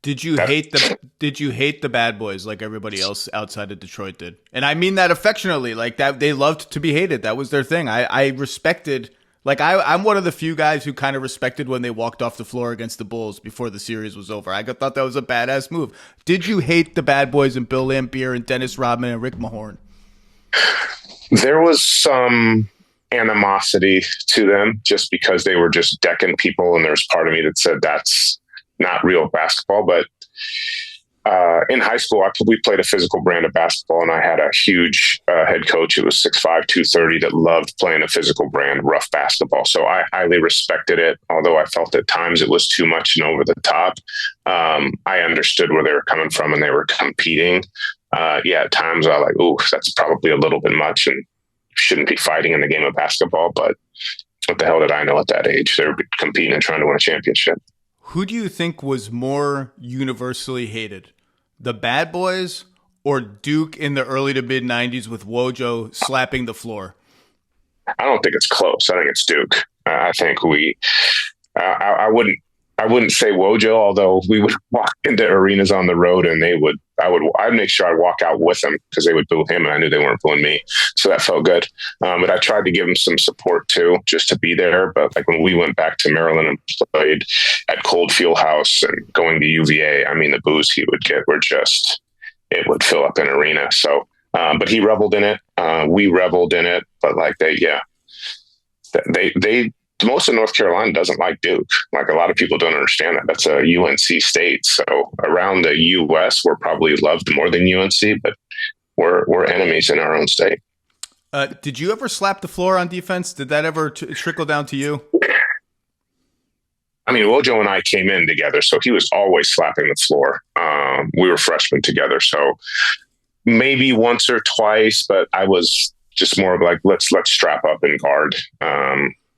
Did you hate the bad boys like everybody else outside of Detroit did? And I mean that affectionately, like that they loved to be hated. That was their thing. I respected Like I'm one of the few guys who kind of respected when they walked off the floor against the Bulls before the series was over. I thought that was a badass move. Did you hate the Bad Boys and Bill Laimbeer and Dennis Rodman and Rick Mahorn? There was some animosity to them just because they were just decking people, and there's part of me that said that's not real basketball. But in high school, we played a physical brand of basketball, and I had a huge head coach who was 6'5", 230 that loved playing a physical brand, rough basketball. So I highly respected it, although I felt at times it was too much and over the top. I understood where they were coming from, and they were competing. At times I was like, ooh, that's probably a little bit much, and shouldn't be fighting in the game of basketball. But what the hell did I know at that age? They were competing and trying to win a championship. Who do you think was more universally hated? The Bad Boys or Duke in the early to mid 90s with Wojo slapping the floor? I don't think it's close. I think it's Duke. I think I wouldn't say Wojo, although we would walk into arenas on the road and I'd make sure I'd walk out with them because they would boo him and I knew they weren't booing me. So that felt good. But I tried to give him some support too, just to be there. But like when we went back to Maryland and played at Cold Field House and going to UVA, I mean, the boos he would get were just, it would fill up an arena. So, but he reveled in it. We reveled in it, but like most of North Carolina doesn't like Duke. Like a lot of people don't understand that. That's a UNC state. So around the U.S., we're probably loved more than UNC, but we're enemies in our own state. Did you ever slap the floor on defense? Did that ever trickle down to you? I mean, Wojo and I came in together, so he was always slapping the floor. We were freshmen together, so maybe once or twice, but I was just more of like, let's strap up and guard.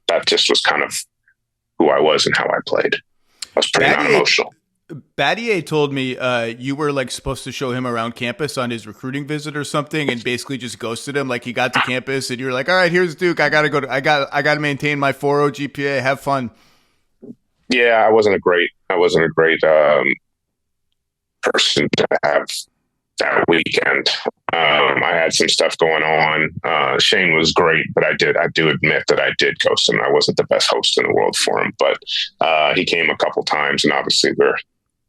That just was kind of who I was and how I played. I was pretty non-emotional. Battier told me you were like supposed to show him around campus on his recruiting visit or something, and basically just ghosted him. Like he got to campus and you were like, "All right, here's Duke. I gotta maintain my 4.0 GPA. Have fun." Yeah, I wasn't a great person to have that weekend. I had some stuff going on. Shane was great, but I do admit that I did ghost him. I wasn't the best host in the world for him, but he came a couple times, and obviously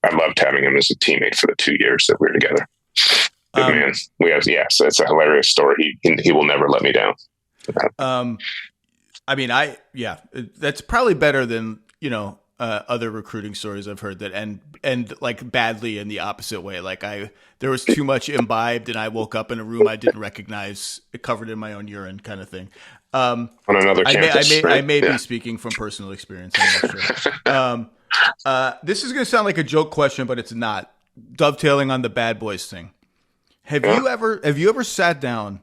I loved having him as a teammate for the 2 years that we were together. Good man. So it's a hilarious story. He will never let me down. I mean, that's probably better than, other recruiting stories I've heard that end like badly in the opposite way. Like there was too much imbibed and I woke up in a room I didn't recognize, covered in my own urine kind of thing. On another campus. I may be speaking from personal experience. I'm not sure. This is going to sound like a joke question, but it's not. Dovetailing on the Bad Boys thing. Have you ever sat down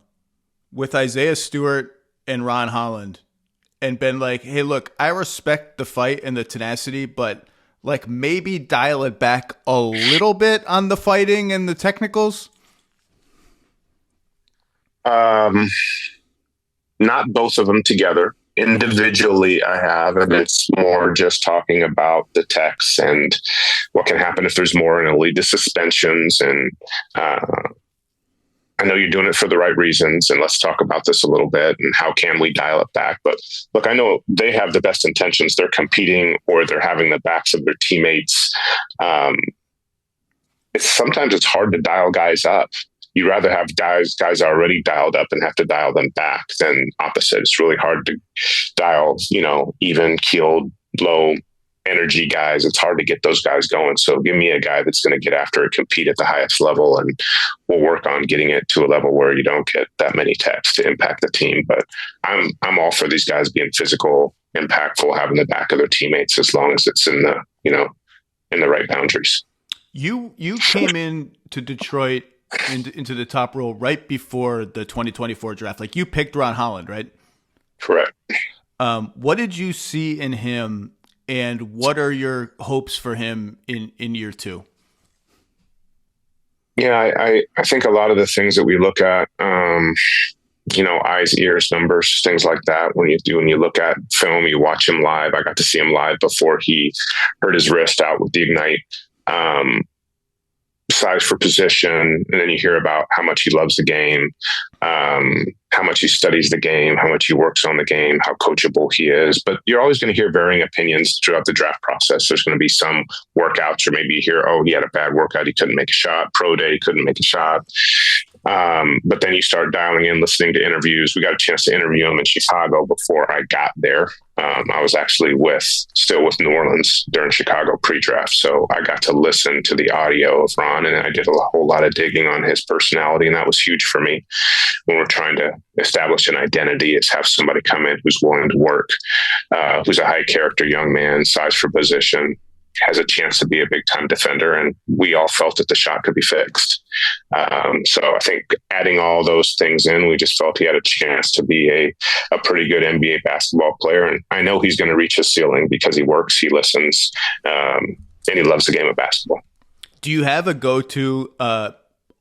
with Isaiah Stewart and Ron Holland and been like, hey, look, I respect the fight and the tenacity, but like maybe dial it back a little bit on the fighting and the technicals? Not both of them together. Individually, I have, and it's more just talking about the techs and what can happen if there's more, and it'll lead to suspensions. And I know you're doing it for the right reasons, and let's talk about this a little bit and how can we dial it back. But look, I know they have the best intentions. They're competing or they're having the backs of their teammates. Sometimes it's hard to dial guys up. You'd rather have guys already dialed up and have to dial them back than opposite. It's really hard to dial, even keeled, low energy guys. It's hard to get those guys going. So give me a guy that's going to get after it, compete at the highest level, and we'll work on getting it to a level where you don't get that many techs to impact the team. But I'm all for these guys being physical, impactful, having the back of their teammates, as long as it's in the, in the right boundaries. You came in to Detroit into the top role right before the 2024 draft. Like you picked Ron Holland, right? Correct. What did you see in him, and what are your hopes for him in year two? Yeah, I think a lot of the things that we look at, eyes, ears, numbers, things like that. When you look at film, you watch him live. I got to see him live before he hurt his wrist out with the Ignite. Size for position, and then you hear about how much he loves the game, how much he studies the game, how much he works on the game, how coachable he is. But you're always going to hear varying opinions throughout the draft process. There's going to be some workouts, or maybe you hear, oh, he had a bad workout, he couldn't make a shot. Pro day, he couldn't make a shot. But then you start dialing in, listening to interviews. We got a chance to interview him in Chicago before I got there. I was actually still with New Orleans during Chicago pre-draft. So I got to listen to the audio of Ron, and I did a whole lot of digging on his personality. And that was huge for me when we're trying to establish an identity, is have somebody come in who's willing to work, who's a high character young man, size for position, has a chance to be a big time defender. And we all felt that the shot could be fixed. So I think adding all those things in, we just felt he had a chance to be a pretty good NBA basketball player. And I know he's going to reach his ceiling because he works, he listens, and he loves the game of basketball. Do you have a go-to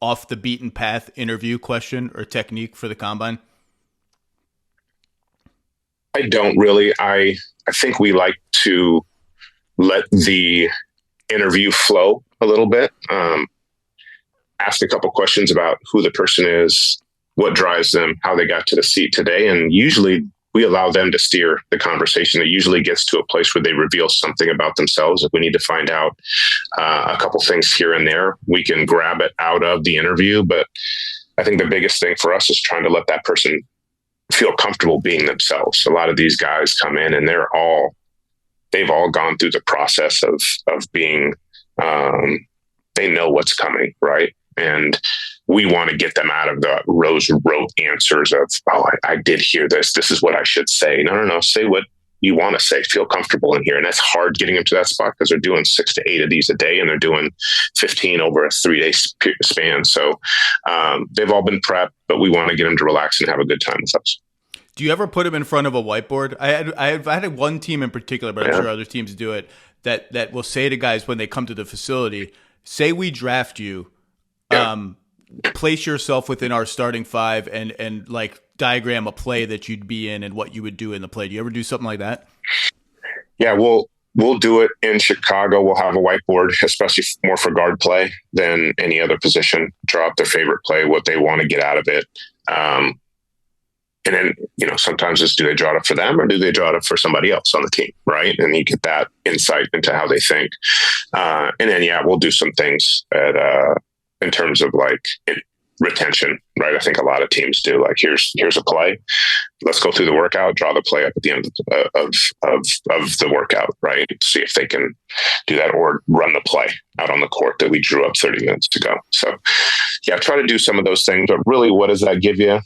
off the beaten path interview question or technique for the combine? I don't really. I think we like to let the interview flow a little bit. Ask a couple questions about who the person is, what drives them, how they got to the seat today. And usually we allow them to steer the conversation. It usually gets to a place where they reveal something about themselves. If we need to find out a couple things here and there, we can grab it out of the interview. But I think the biggest thing for us is trying to let that person feel comfortable being themselves. A lot of these guys come in and they've all gone through the process of being, they know what's coming, right? And we want to get them out of the rose rote answers of, oh, I did hear this. This is what I should say. No. Say what you want to say. Feel comfortable in here. And that's hard getting them to that spot because they're doing 6 to 8 of these a day, and they're doing 15 over a 3-day span. So they've all been prepped, but we want to get them to relax and have a good time with us. Do you ever put them in front of a whiteboard? I had one team in particular, but I'm sure other teams do it, that will say to guys when they come to the facility, say we draft you, place yourself within our starting 5 and like diagram a play that you'd be in and what you would do in the play. Do you ever do something like that? Yeah, we'll do it in Chicago. We'll have a whiteboard, especially more for guard play than any other position. Draw up their favorite play, what they want to get out of it. And then, sometimes it's, do they draw it up for them or do they draw it up for somebody else on the team, right? And you get that insight into how they think. And then, we'll do some things in terms of like retention, right? I think a lot of teams do. Like, here's a play. Let's go through the workout, draw the play up at the end of the workout, right? See if they can do that or run the play out on the court that we drew up 30 minutes ago. So, try to do some of those things. But really, what does that give you?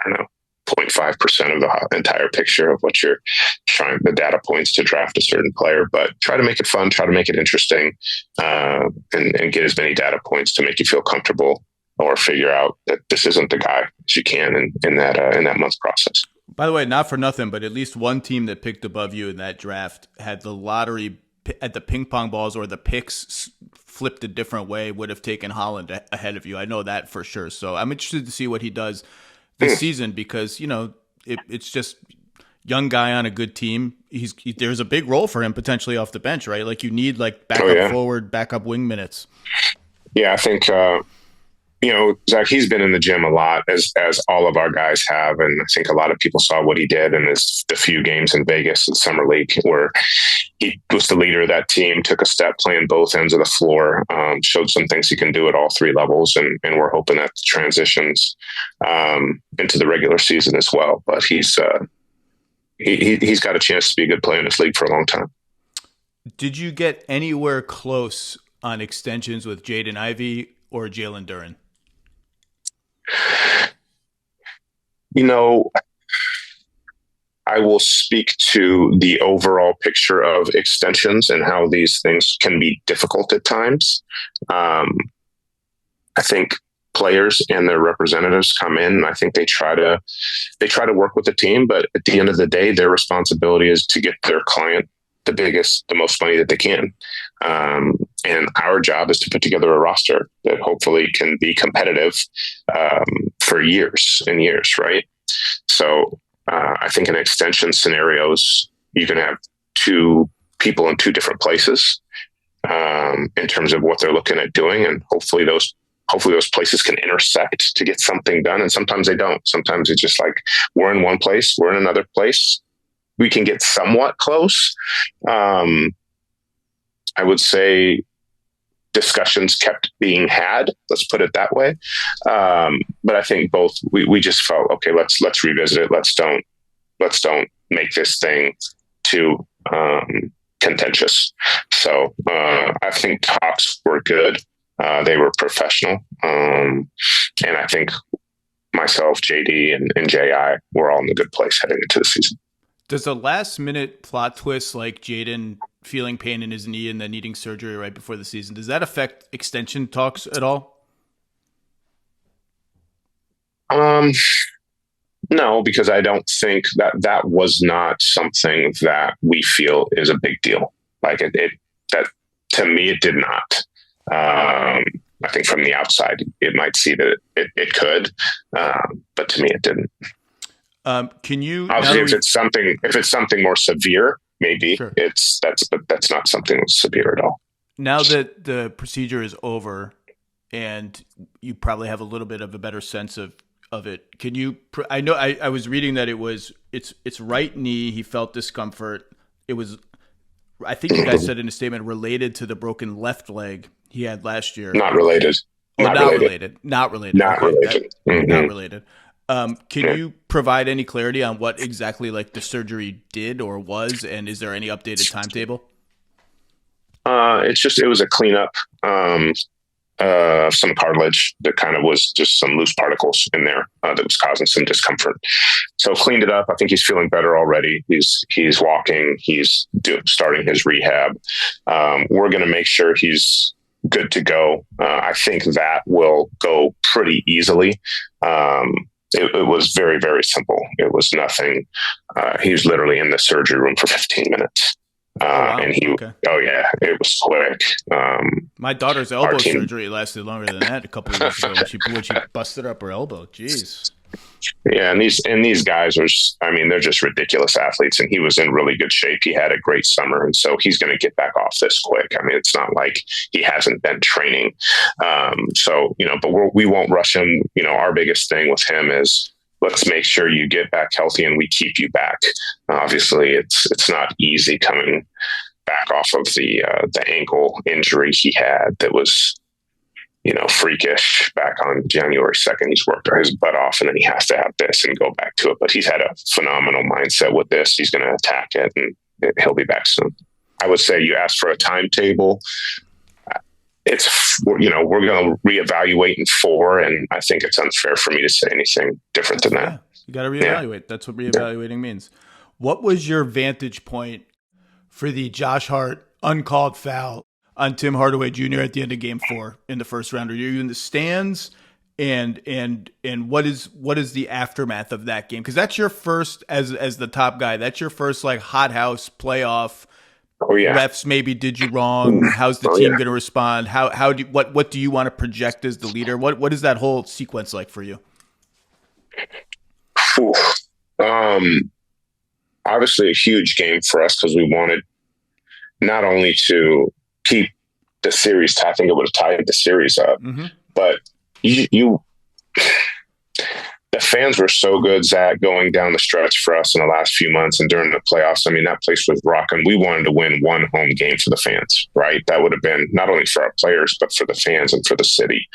I don't know, 0.5% of the entire picture of what you're trying, the data points to draft a certain player, but try to make it fun, try to make it interesting, and get as many data points to make you feel comfortable or figure out that this isn't the guy as you can in that month's process. By the way, not for nothing, but at least one team that picked above you in that draft had the lottery at the ping pong balls or the picks flipped a different way, would have taken Holland ahead of you. I know that for sure. So I'm interested to see what he does this season because, it's just young guy on a good team. There's a big role for him potentially off the bench, right? Like you need like backup forward, backup wing minutes. Yeah, I think, Zach, he's been in the gym a lot as all of our guys have. And I think a lot of people saw what he did in the few games in Vegas in Summer League where he was the leader of that team, took a step playing both ends of the floor, showed some things he can do at all 3 levels. And we're hoping that transitions into the regular season as well. But he's got a chance to be a good player in this league for a long time. Did you get anywhere close on extensions with Jaden Ivey or Jalen Duren? I will speak to the overall picture of extensions and how these things can be difficult at times. I think players and their representatives come in and I think they try to work with the team, but at the end of the day, their responsibility is to get their client the most money that they can. And our job is to put together a roster that hopefully can be competitive for years and years, right? So I think in extension scenarios, you can have 2 people in 2 different places in terms of what they're looking at doing. And hopefully those hopefully those places can intersect to get something done. And sometimes they don't. Sometimes it's just like, we're in one place, we're in another place. We can get somewhat close. I would say discussions kept being had. Let's put it that way. But I think both, we just felt, okay, let's revisit it. Let's don't make this thing too contentious. So I think talks were good. They were professional. And I think myself, JD, and JI were all in a good place heading into the season. Does a last-minute plot twist like Jaden feeling pain in his knee and then needing surgery right before the season, does that affect extension talks at all? No, because I don't think that was not something that we feel is a big deal. Like that to me, it did not. I think from the outside, it might see that it could, but to me, it didn't. Can you obviously if it's something more severe, maybe sure. but that's not something that's severe at all. Now that the procedure is over and you probably have a little bit of a better sense of it, can you, I know I was reading that it's right knee. He felt discomfort. It was, I think you guys said in a statement, related to the broken left leg he had last year. Not related. Not related. Not related. Not related. Can you provide any clarity on what exactly like the surgery did or was, and is there any updated timetable? It was a cleanup of some cartilage that kind of was just some loose particles in there that was causing some discomfort. So cleaned it up. I think he's feeling better already. He's walking. He's starting his rehab. We're going to make sure he's good to go. I think that will go pretty easily. It was very, very simple. It was nothing. He was literally in the surgery room for 15 minutes. And it was quick. My daughter's elbow surgery lasted longer than that a couple of weeks ago when she busted up her elbow. Jeez. Yeah, and these guys are they're just ridiculous athletes, and he was in really good shape. He had a great summer, and so he's going to get back off this quick. I mean, it's not like he hasn't been training. But we won't rush him. Our biggest thing with him is let's make sure you get back healthy and we keep you back. Obviously, it's not easy coming back off of the ankle injury he had that was freakish back on January 2nd. He's worked his butt off, and then he has to have this and go back to it. But he's had a phenomenal mindset with this. He's going to attack it, and he'll be back soon. I would say you asked for a timetable. We're going to reevaluate in 4, and I think it's unfair for me to say anything different than that. You got to reevaluate. Yeah. That's what reevaluating means. What was your vantage point for the Josh Hart uncalled foul on Tim Hardaway Jr. at the end of Game 4 in the first round? Are you in the stands? And what is the aftermath of that game? Because that's your first, as the top guy, that's your first like hothouse playoff. Oh yeah. Refs maybe did you wrong. How's the team going to respond? What do you want to project as the leader? What is that whole sequence like for you? Obviously a huge game for us because we wanted not only to keep the series. I think it would have tied the series up, but the fans were so good, Zach, going down the stretch for us in the last few months and during the playoffs. I mean, that place was rocking. We wanted to win one home game for the fans, right? That would have been not only for our players, but for the fans and for the city.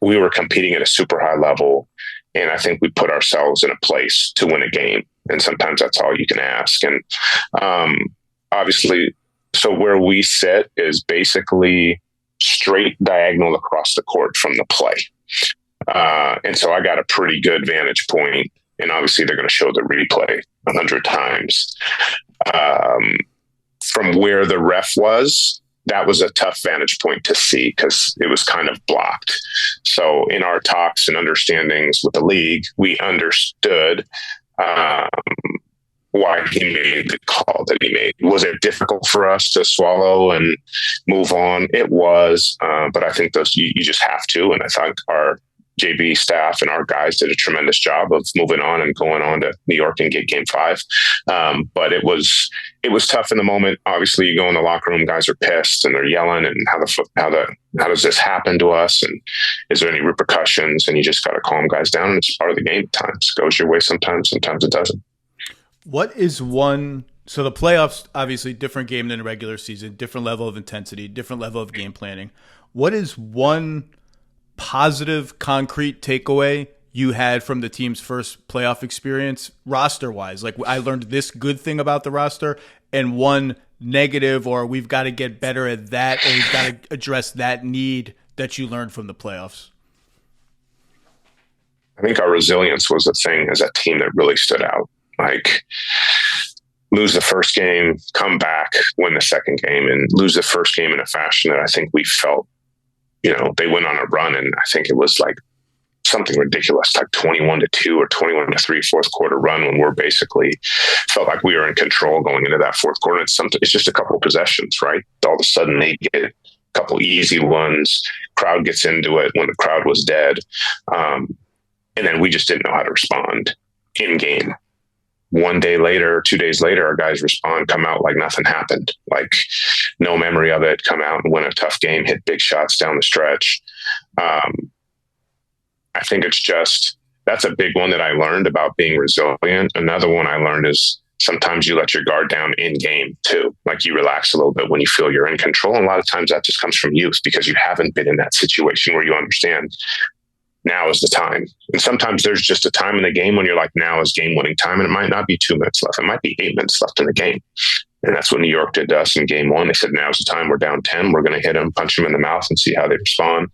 We were competing at a super high level, and I think we put ourselves in a place to win a game. And sometimes that's all you can ask. And obviously, so where we sit is basically straight diagonal across the court from the play. And so I got a pretty good vantage point, and obviously they're going to show the replay 100 times. From where the ref was, that was a tough vantage point to see because it was kind of blocked. So in our talks and understandings with the league, we understood why he made the call that he made. Was it difficult for us to swallow and move on? It was, but I think you just have to. And I think JB staff and our guys did a tremendous job of moving on and going on to New York and get Game 5. But it was tough in the moment. Obviously, you go in the locker room, guys are pissed and they're yelling, and how does this happen to us? And is there any repercussions? And you just got to calm guys down. And it's part of the game at times. It goes your way sometimes it doesn't. What is so the playoffs, obviously different game than the regular season, different level of intensity, different level of game planning. What is one positive, concrete takeaway you had from the team's first playoff experience, roster-wise? Like, I learned this good thing about the roster, and one negative, or we've got to get better at that, or we've got to address that need that you learned from the playoffs. I think our resilience was the thing as a team that really stood out. Like, lose the first game, come back, win the second game, and lose the first game in a fashion that I think we felt, they went on a run, and I think it was like something ridiculous, like 21-2 or 21-3 fourth quarter run, when we're basically felt like we were in control going into that fourth quarter. It's just a couple of possessions, right? All of a sudden they get a couple easy ones. Crowd gets into it when the crowd was dead. And then we just didn't know how to respond in game. 1 day later, 2 days later, our guys come out like nothing happened, like no memory of it, come out and win a tough game, hit big shots down the stretch. I think that's a big one that I learned about being resilient. Another one I learned is sometimes you let your guard down in game too. Like, you relax a little bit when you feel you're in control. And a lot of times that just comes from youth, because you haven't been in that situation where you understand now is the time. And sometimes there's just a time in the game when you're like, now is game winning time. And it might not be 2 minutes left. It might be 8 minutes left in the game. And that's what New York did to us in game 1. They said, now's the time. We're down 10. We're going to hit them, punch them in the mouth, and see how they respond.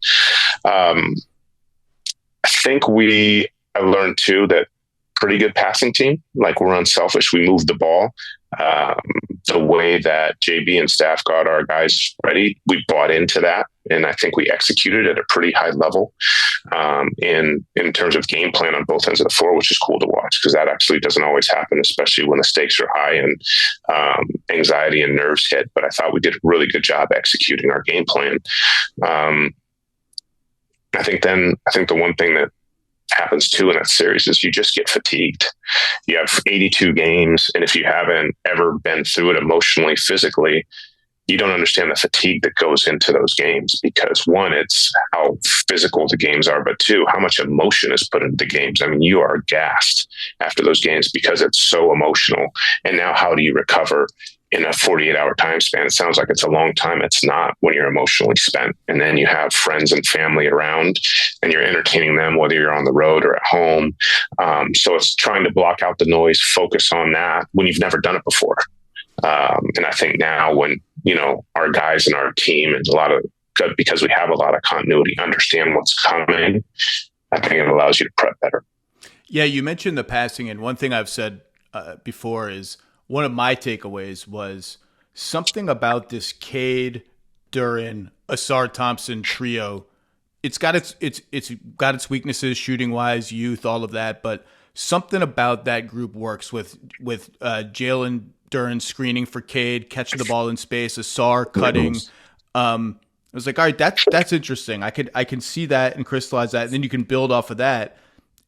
I think I learned too that pretty good passing team. Like, we're unselfish. We move the ball. The way that JB and staff got our guys ready, we bought into that. And I think we executed at a pretty high level in terms of game plan on both ends of the floor, which is cool to watch, because that actually doesn't always happen, especially when the stakes are high and anxiety and nerves hit. But I thought we did a really good job executing our game plan. I think the one thing that happens too in that series is you just get fatigued. You have 82 games, and if you haven't ever been through it emotionally, physically, you don't understand the fatigue that goes into those games, because one, it's how physical the games are, but two, how much emotion is put into the games. I mean, you are gassed after those games because it's so emotional. And now how do you recover in a 48-hour time span? It sounds like it's a long time. It's not, when you're emotionally spent. And then you have friends and family around, and you're entertaining them, whether you're on the road or at home. So it's trying to block out the noise, focus on that when you've never done it before. And I think now when, our guys and our team, and because we have a lot of continuity, understand what's coming, I think it allows you to prep better. Yeah, you mentioned the passing, and one thing I've said before is, one of my takeaways was something about this Cade, Duren, Asar Thompson trio. It's got its weaknesses, shooting wise, youth, all of that, but something about that group works with Jalen Duren screening for Cade, catching the ball in space, Asar cutting. I was like, all right, that's interesting. I can see that and crystallize that, and then you can build off of that,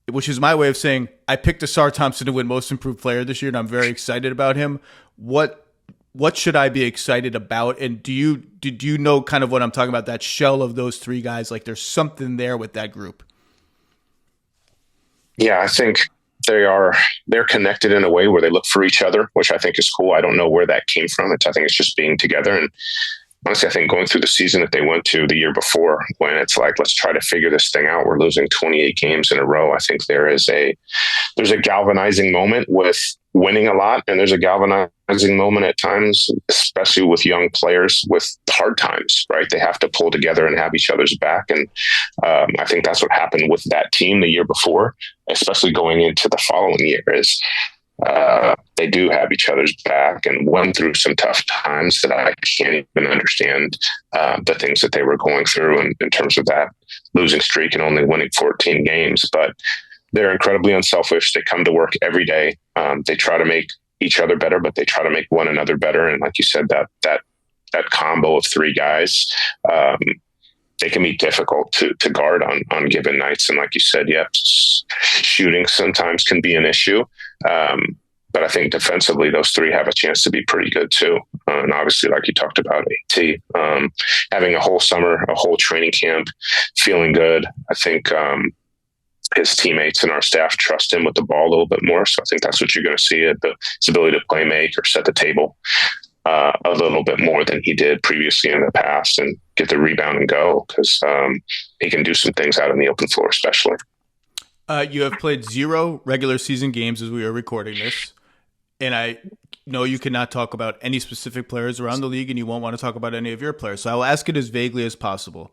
which is my way of saying I picked Asar Thompson to win Most Improved Player this year, and I'm very excited about him. What should I be excited about? And did you know kind of what I'm talking about, that shell of those three guys? Like, there's something there with that group. Yeah, I think they're connected in a way where they look for each other, which I think is cool. I don't know where that came from. I think it's just being together. And honestly, I think going through the season that they went to the year before, when it's like, let's try to figure this thing out, we're losing 28 games in a row. I think there's a galvanizing moment with winning a lot, and there's a galvanizing moment at times, especially with young players with hard times, right? They have to pull together and have each other's back. And I think that's what happened with that team the year before, especially going into the following year, is they do have each other's back, and went through some tough times that I can't even understand the things that they were going through in terms of that losing streak and only winning 14 games. But they're incredibly unselfish. They come to work every day. They try to make each other better, but they try to make one another better. And like you said, that combo of three guys, they can be difficult to guard on given nights. And like you said, shooting sometimes can be an issue. But I think defensively, those three have a chance to be pretty good too. And obviously, like you talked about, AT, having a whole summer, a whole training camp, feeling good. I think his teammates and our staff trust him with the ball a little bit more. So I think that's what you're going to see, his ability to play make or set the table a little bit more than he did previously in the past, and get the rebound and go, because he can do some things out on the open floor, especially. You have played 0 regular season games as we are recording this. And I know you cannot talk about any specific players around the league, and you won't want to talk about any of your players. So I will ask it as vaguely as possible.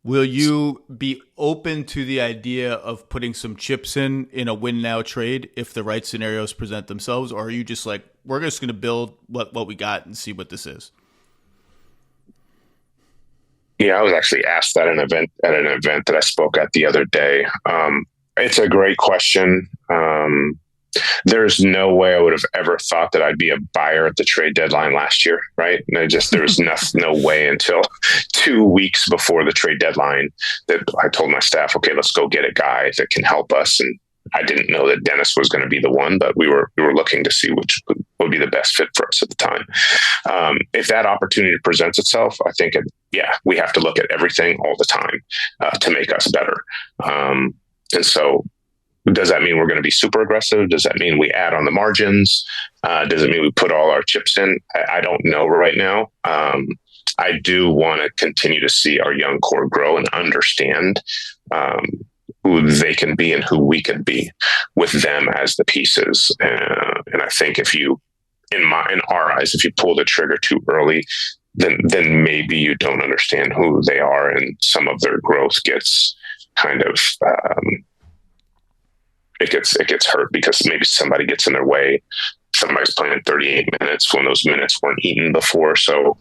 Will you be open to the idea of putting some chips in a win-now trade if the right scenarios present themselves? Or are you just like, we're just going to build what we got and see what this is? Yeah, I was actually asked that at an event that I spoke at the other day. It's a great question. There's no way I would have ever thought that I'd be a buyer at the trade deadline last year, right? And there was no way until 2 weeks before the trade deadline that I told my staff, okay, let's go get a guy that can help us. And I didn't know that Dennis was going to be the one, but we were looking to see which would be the best fit for us at the time. If that opportunity presents itself, I think, we have to look at everything all the time to make us better. And so, does that mean we're going to be super aggressive? Does that mean we add on the margins? Does it mean we put all our chips in? I don't know right now. I do want to continue to see our young core grow and understand who they can be and who we can be with them as the pieces. And I think in our eyes, if you pull the trigger too early, then maybe you don't understand who they are, and some of their growth gets kind of it gets hurt because maybe somebody gets in their way. Somebody's playing 38 minutes when those minutes weren't eaten before. So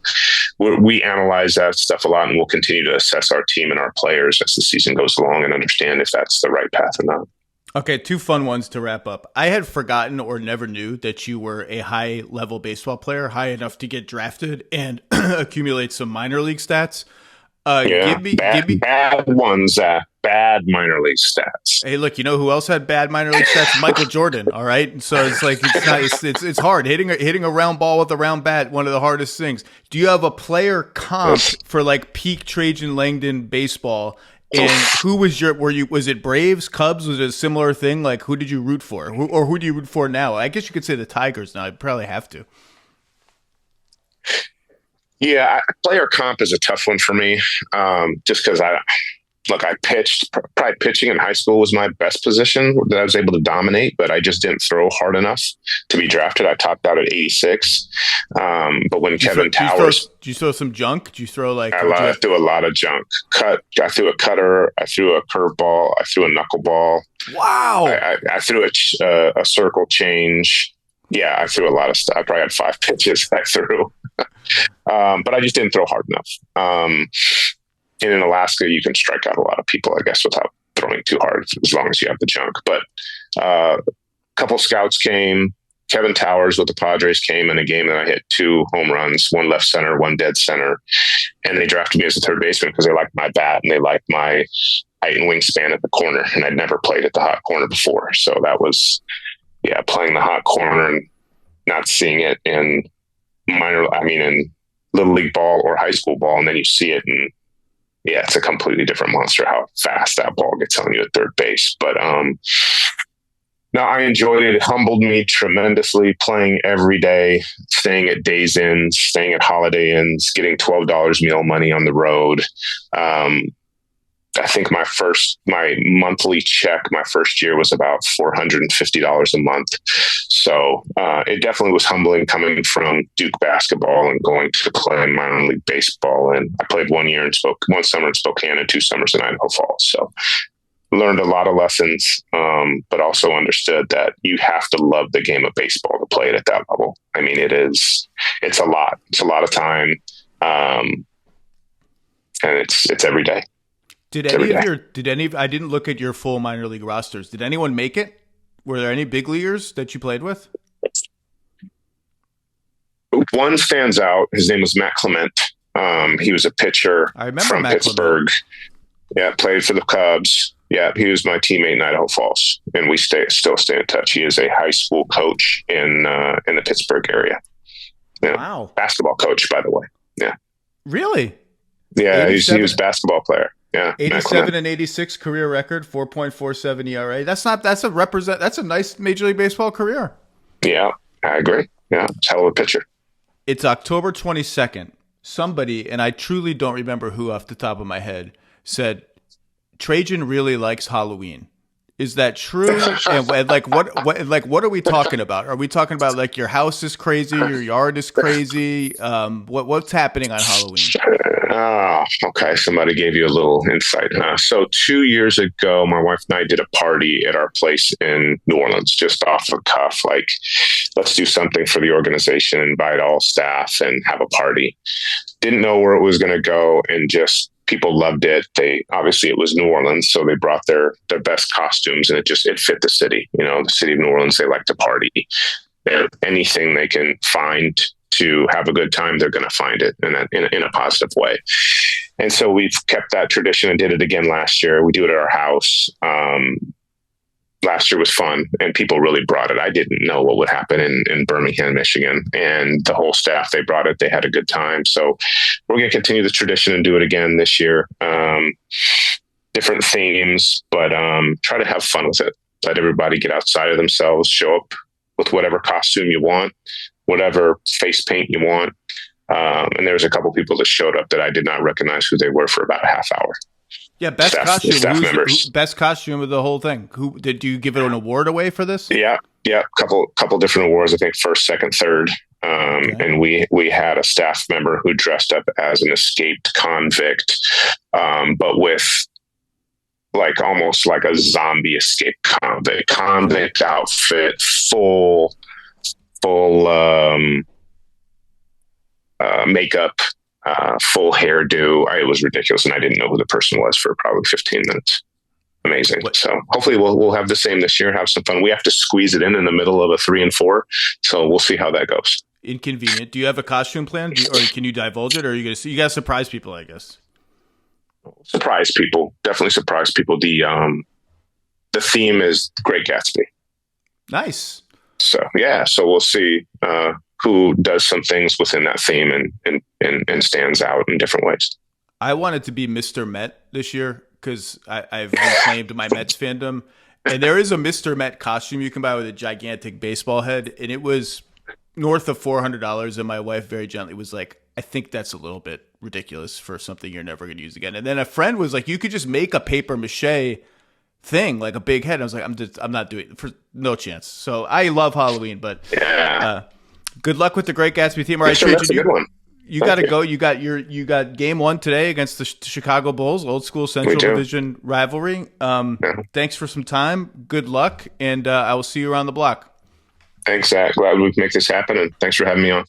we analyze that stuff a lot, and we'll continue to assess our team and our players as the season goes along and understand if that's the right path or not. Okay, 2 fun ones to wrap up. I had forgotten or never knew that you were a high-level baseball player, high enough to get drafted and accumulate some minor league stats. Bad ones, bad minor league stats. Hey, look, you know who else had bad minor league stats? Michael Jordan. All right, so it's like it's hard hitting a round ball with a round bat. One of the hardest things. Do you have a player comp for like peak Trajan Langdon baseball? And who was was it Braves, Cubs? Was it a similar thing? Like, who did you root for? Who do you root for now? I guess you could say the Tigers now. I'd probably have to. Yeah, player comp is a tough one for me, just because I pitched. Probably pitching in high school was my best position that I was able to dominate, but I just didn't throw hard enough to be drafted. I topped out at 86. But when Kevin Towers... Did you throw some junk? Did you throw like... I threw a lot of junk. I threw a cutter. I threw a curveball. I threw a knuckleball. Wow. I threw a circle change. Yeah, I threw a lot of stuff. I probably had 5 pitches I threw. But I just didn't throw hard enough. And in Alaska, you can strike out a lot of people, I guess, without throwing too hard, as long as you have the junk. But a couple scouts came. Kevin Towers with the Padres came in a game that I hit 2 home runs, 1 left center, 1 dead center. And they drafted me as a third baseman because they liked my bat and they liked my height and wingspan at the corner. And I'd never played at the hot corner before. So that was, playing the hot corner and not seeing it in in little league ball or high school ball. And then you see it, and it's a completely different monster how fast that ball gets on you at third base. But no, I enjoyed it. It humbled me tremendously, playing every day, staying at Days Inns, staying at Holiday Inns, getting $12 meal money on the road. I think my monthly check my first year was about $450 a month. So it definitely was humbling coming from Duke basketball and going to play minor league baseball. And I played 1 summer in Spokane and 2 summers in Idaho Falls. So learned a lot of lessons, but also understood that you have to love the game of baseball to play it at that level. I mean, it's a lot. It's a lot of time. And it's every day. I didn't look at your full minor league rosters. Did anyone make it? Were there any big leaguers that you played with? One stands out. His name was Matt Clement. He was a pitcher I remember from Matt Pittsburgh. Clement. Yeah, played for the Cubs. Yeah, he was my teammate in Idaho Falls, and we still stay in touch. He is a high school coach in the Pittsburgh area. Yeah. Wow. Basketball coach, by the way. Yeah. Really? Yeah, he was a basketball player. Yeah. 87 and 86 career record, 4.47 ERA. That's a nice Major League Baseball career. Yeah, I agree. Yeah, it's a hell of a pitcher. It's October 22nd. Somebody, and I truly don't remember who off the top of my head, said Trajan really likes Halloween. Is that true? And what are we talking about? Are we talking about like your house is crazy, your yard is crazy? What's happening on Halloween? Oh, okay. Somebody gave you a little insight, huh? So 2 years ago, my wife and I did a party at our place in New Orleans, just off the cuff. Like, let's do something for the organization, invite all staff and have a party. Didn't know where it was going to go, and just people loved it. Obviously it was New Orleans, so they brought their best costumes, and it fit the city. You know, the city of New Orleans, they like to party. Anything they can find to have a good time, they're going to find it in a positive way. And so we've kept that tradition and did it again last year. We do it at our house. Last year was fun, and people really brought it. I didn't know what would happen in Birmingham, Michigan, and the whole staff, they brought it. They had a good time. So we're going to continue the tradition and do it again this year. Different themes, but try to have fun with it. Let everybody get outside of themselves, show up with whatever costume you want, whatever face paint you want. And there was a couple people that showed up that I did not recognize who they were for about a half hour. Yeah, best costume. Staff members. Best costume of the whole thing. Who did you give it an award away for this? Yeah. Couple different awards. I think first, second, third. Okay. And we had a staff member who dressed up as an escaped convict, but with like almost like a zombie escape convict outfit, full makeup. Full hairdo. It was ridiculous, and I didn't know who the person was for probably 15 minutes. Amazing. So hopefully we'll have the same this year. Have some fun. We have to squeeze it in the middle of a 3 and 4, so we'll see how that goes. Inconvenient. Do you have a costume plan, or can you divulge it, or you gotta surprise people? I guess. Surprise people. Definitely surprise people. The theme is Great Gatsby. Nice. So yeah. So we'll see. Who does some things within that theme and stands out in different ways. I wanted to be Mr. Met this year because I've reclaimed my Mets fandom. And there is a Mr. Met costume you can buy with a gigantic baseball head. And it was north of $400. And my wife very gently was like, I think that's a little bit ridiculous for something you're never going to use again. And then a friend was like, you could just make a paper mache thing, like a big head. I was like, I'm not doing it. For no chance. So I love Halloween, but good luck with the Great Gatsby theme. All right, Trajan, that's a good one. You got to go. You got game 1 today against the Chicago Bulls, old school Central Division rivalry. Thanks for some time. Good luck, and I will see you around the block. Thanks, Zach. Glad we can make this happen, and thanks for having me on.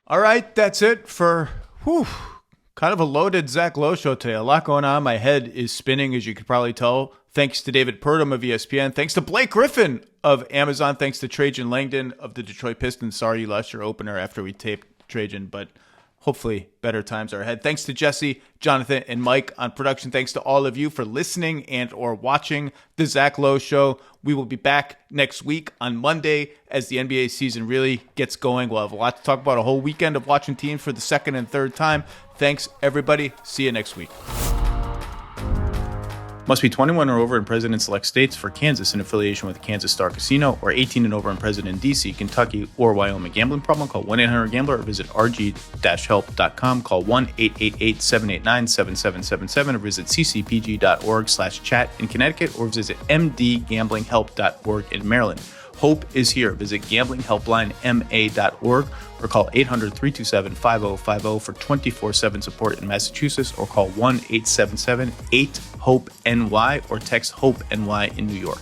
All right, that's it for kind of a loaded Zach Lowe Show today. A lot going on. My head is spinning, as you could probably tell. Thanks to David Purdum of ESPN. Thanks to Blake Griffin of Amazon. Thanks to Trajan Langdon of the Detroit Pistons. Sorry you lost your opener after we taped Trajan, but hopefully better times are ahead. Thanks to Jesse, Jonathan, and Mike on production. Thanks to all of you for listening and or watching the Zach Lowe Show. We will be back next week on Monday as the NBA season really gets going. We'll have a lot to talk about, a whole weekend of watching teams for the second and third time. Thanks, everybody. See you next week. Must be 21 or over and present in select states. For Kansas in affiliation with Kansas Star Casino, or 18 and over and present in D.C., Kentucky, or Wyoming. Gambling problem? Call 1-800-GAMBLER or visit rg-help.com. Call 1-888-789-7777 or visit ccpg.org/chat in Connecticut or visit mdgamblinghelp.org in Maryland. Hope is here. Visit gamblinghelplinema.org or call 800-327-5050 for 24/7 support in Massachusetts, or call 1-877-8-HOPE-NY or text HOPE-NY in New York.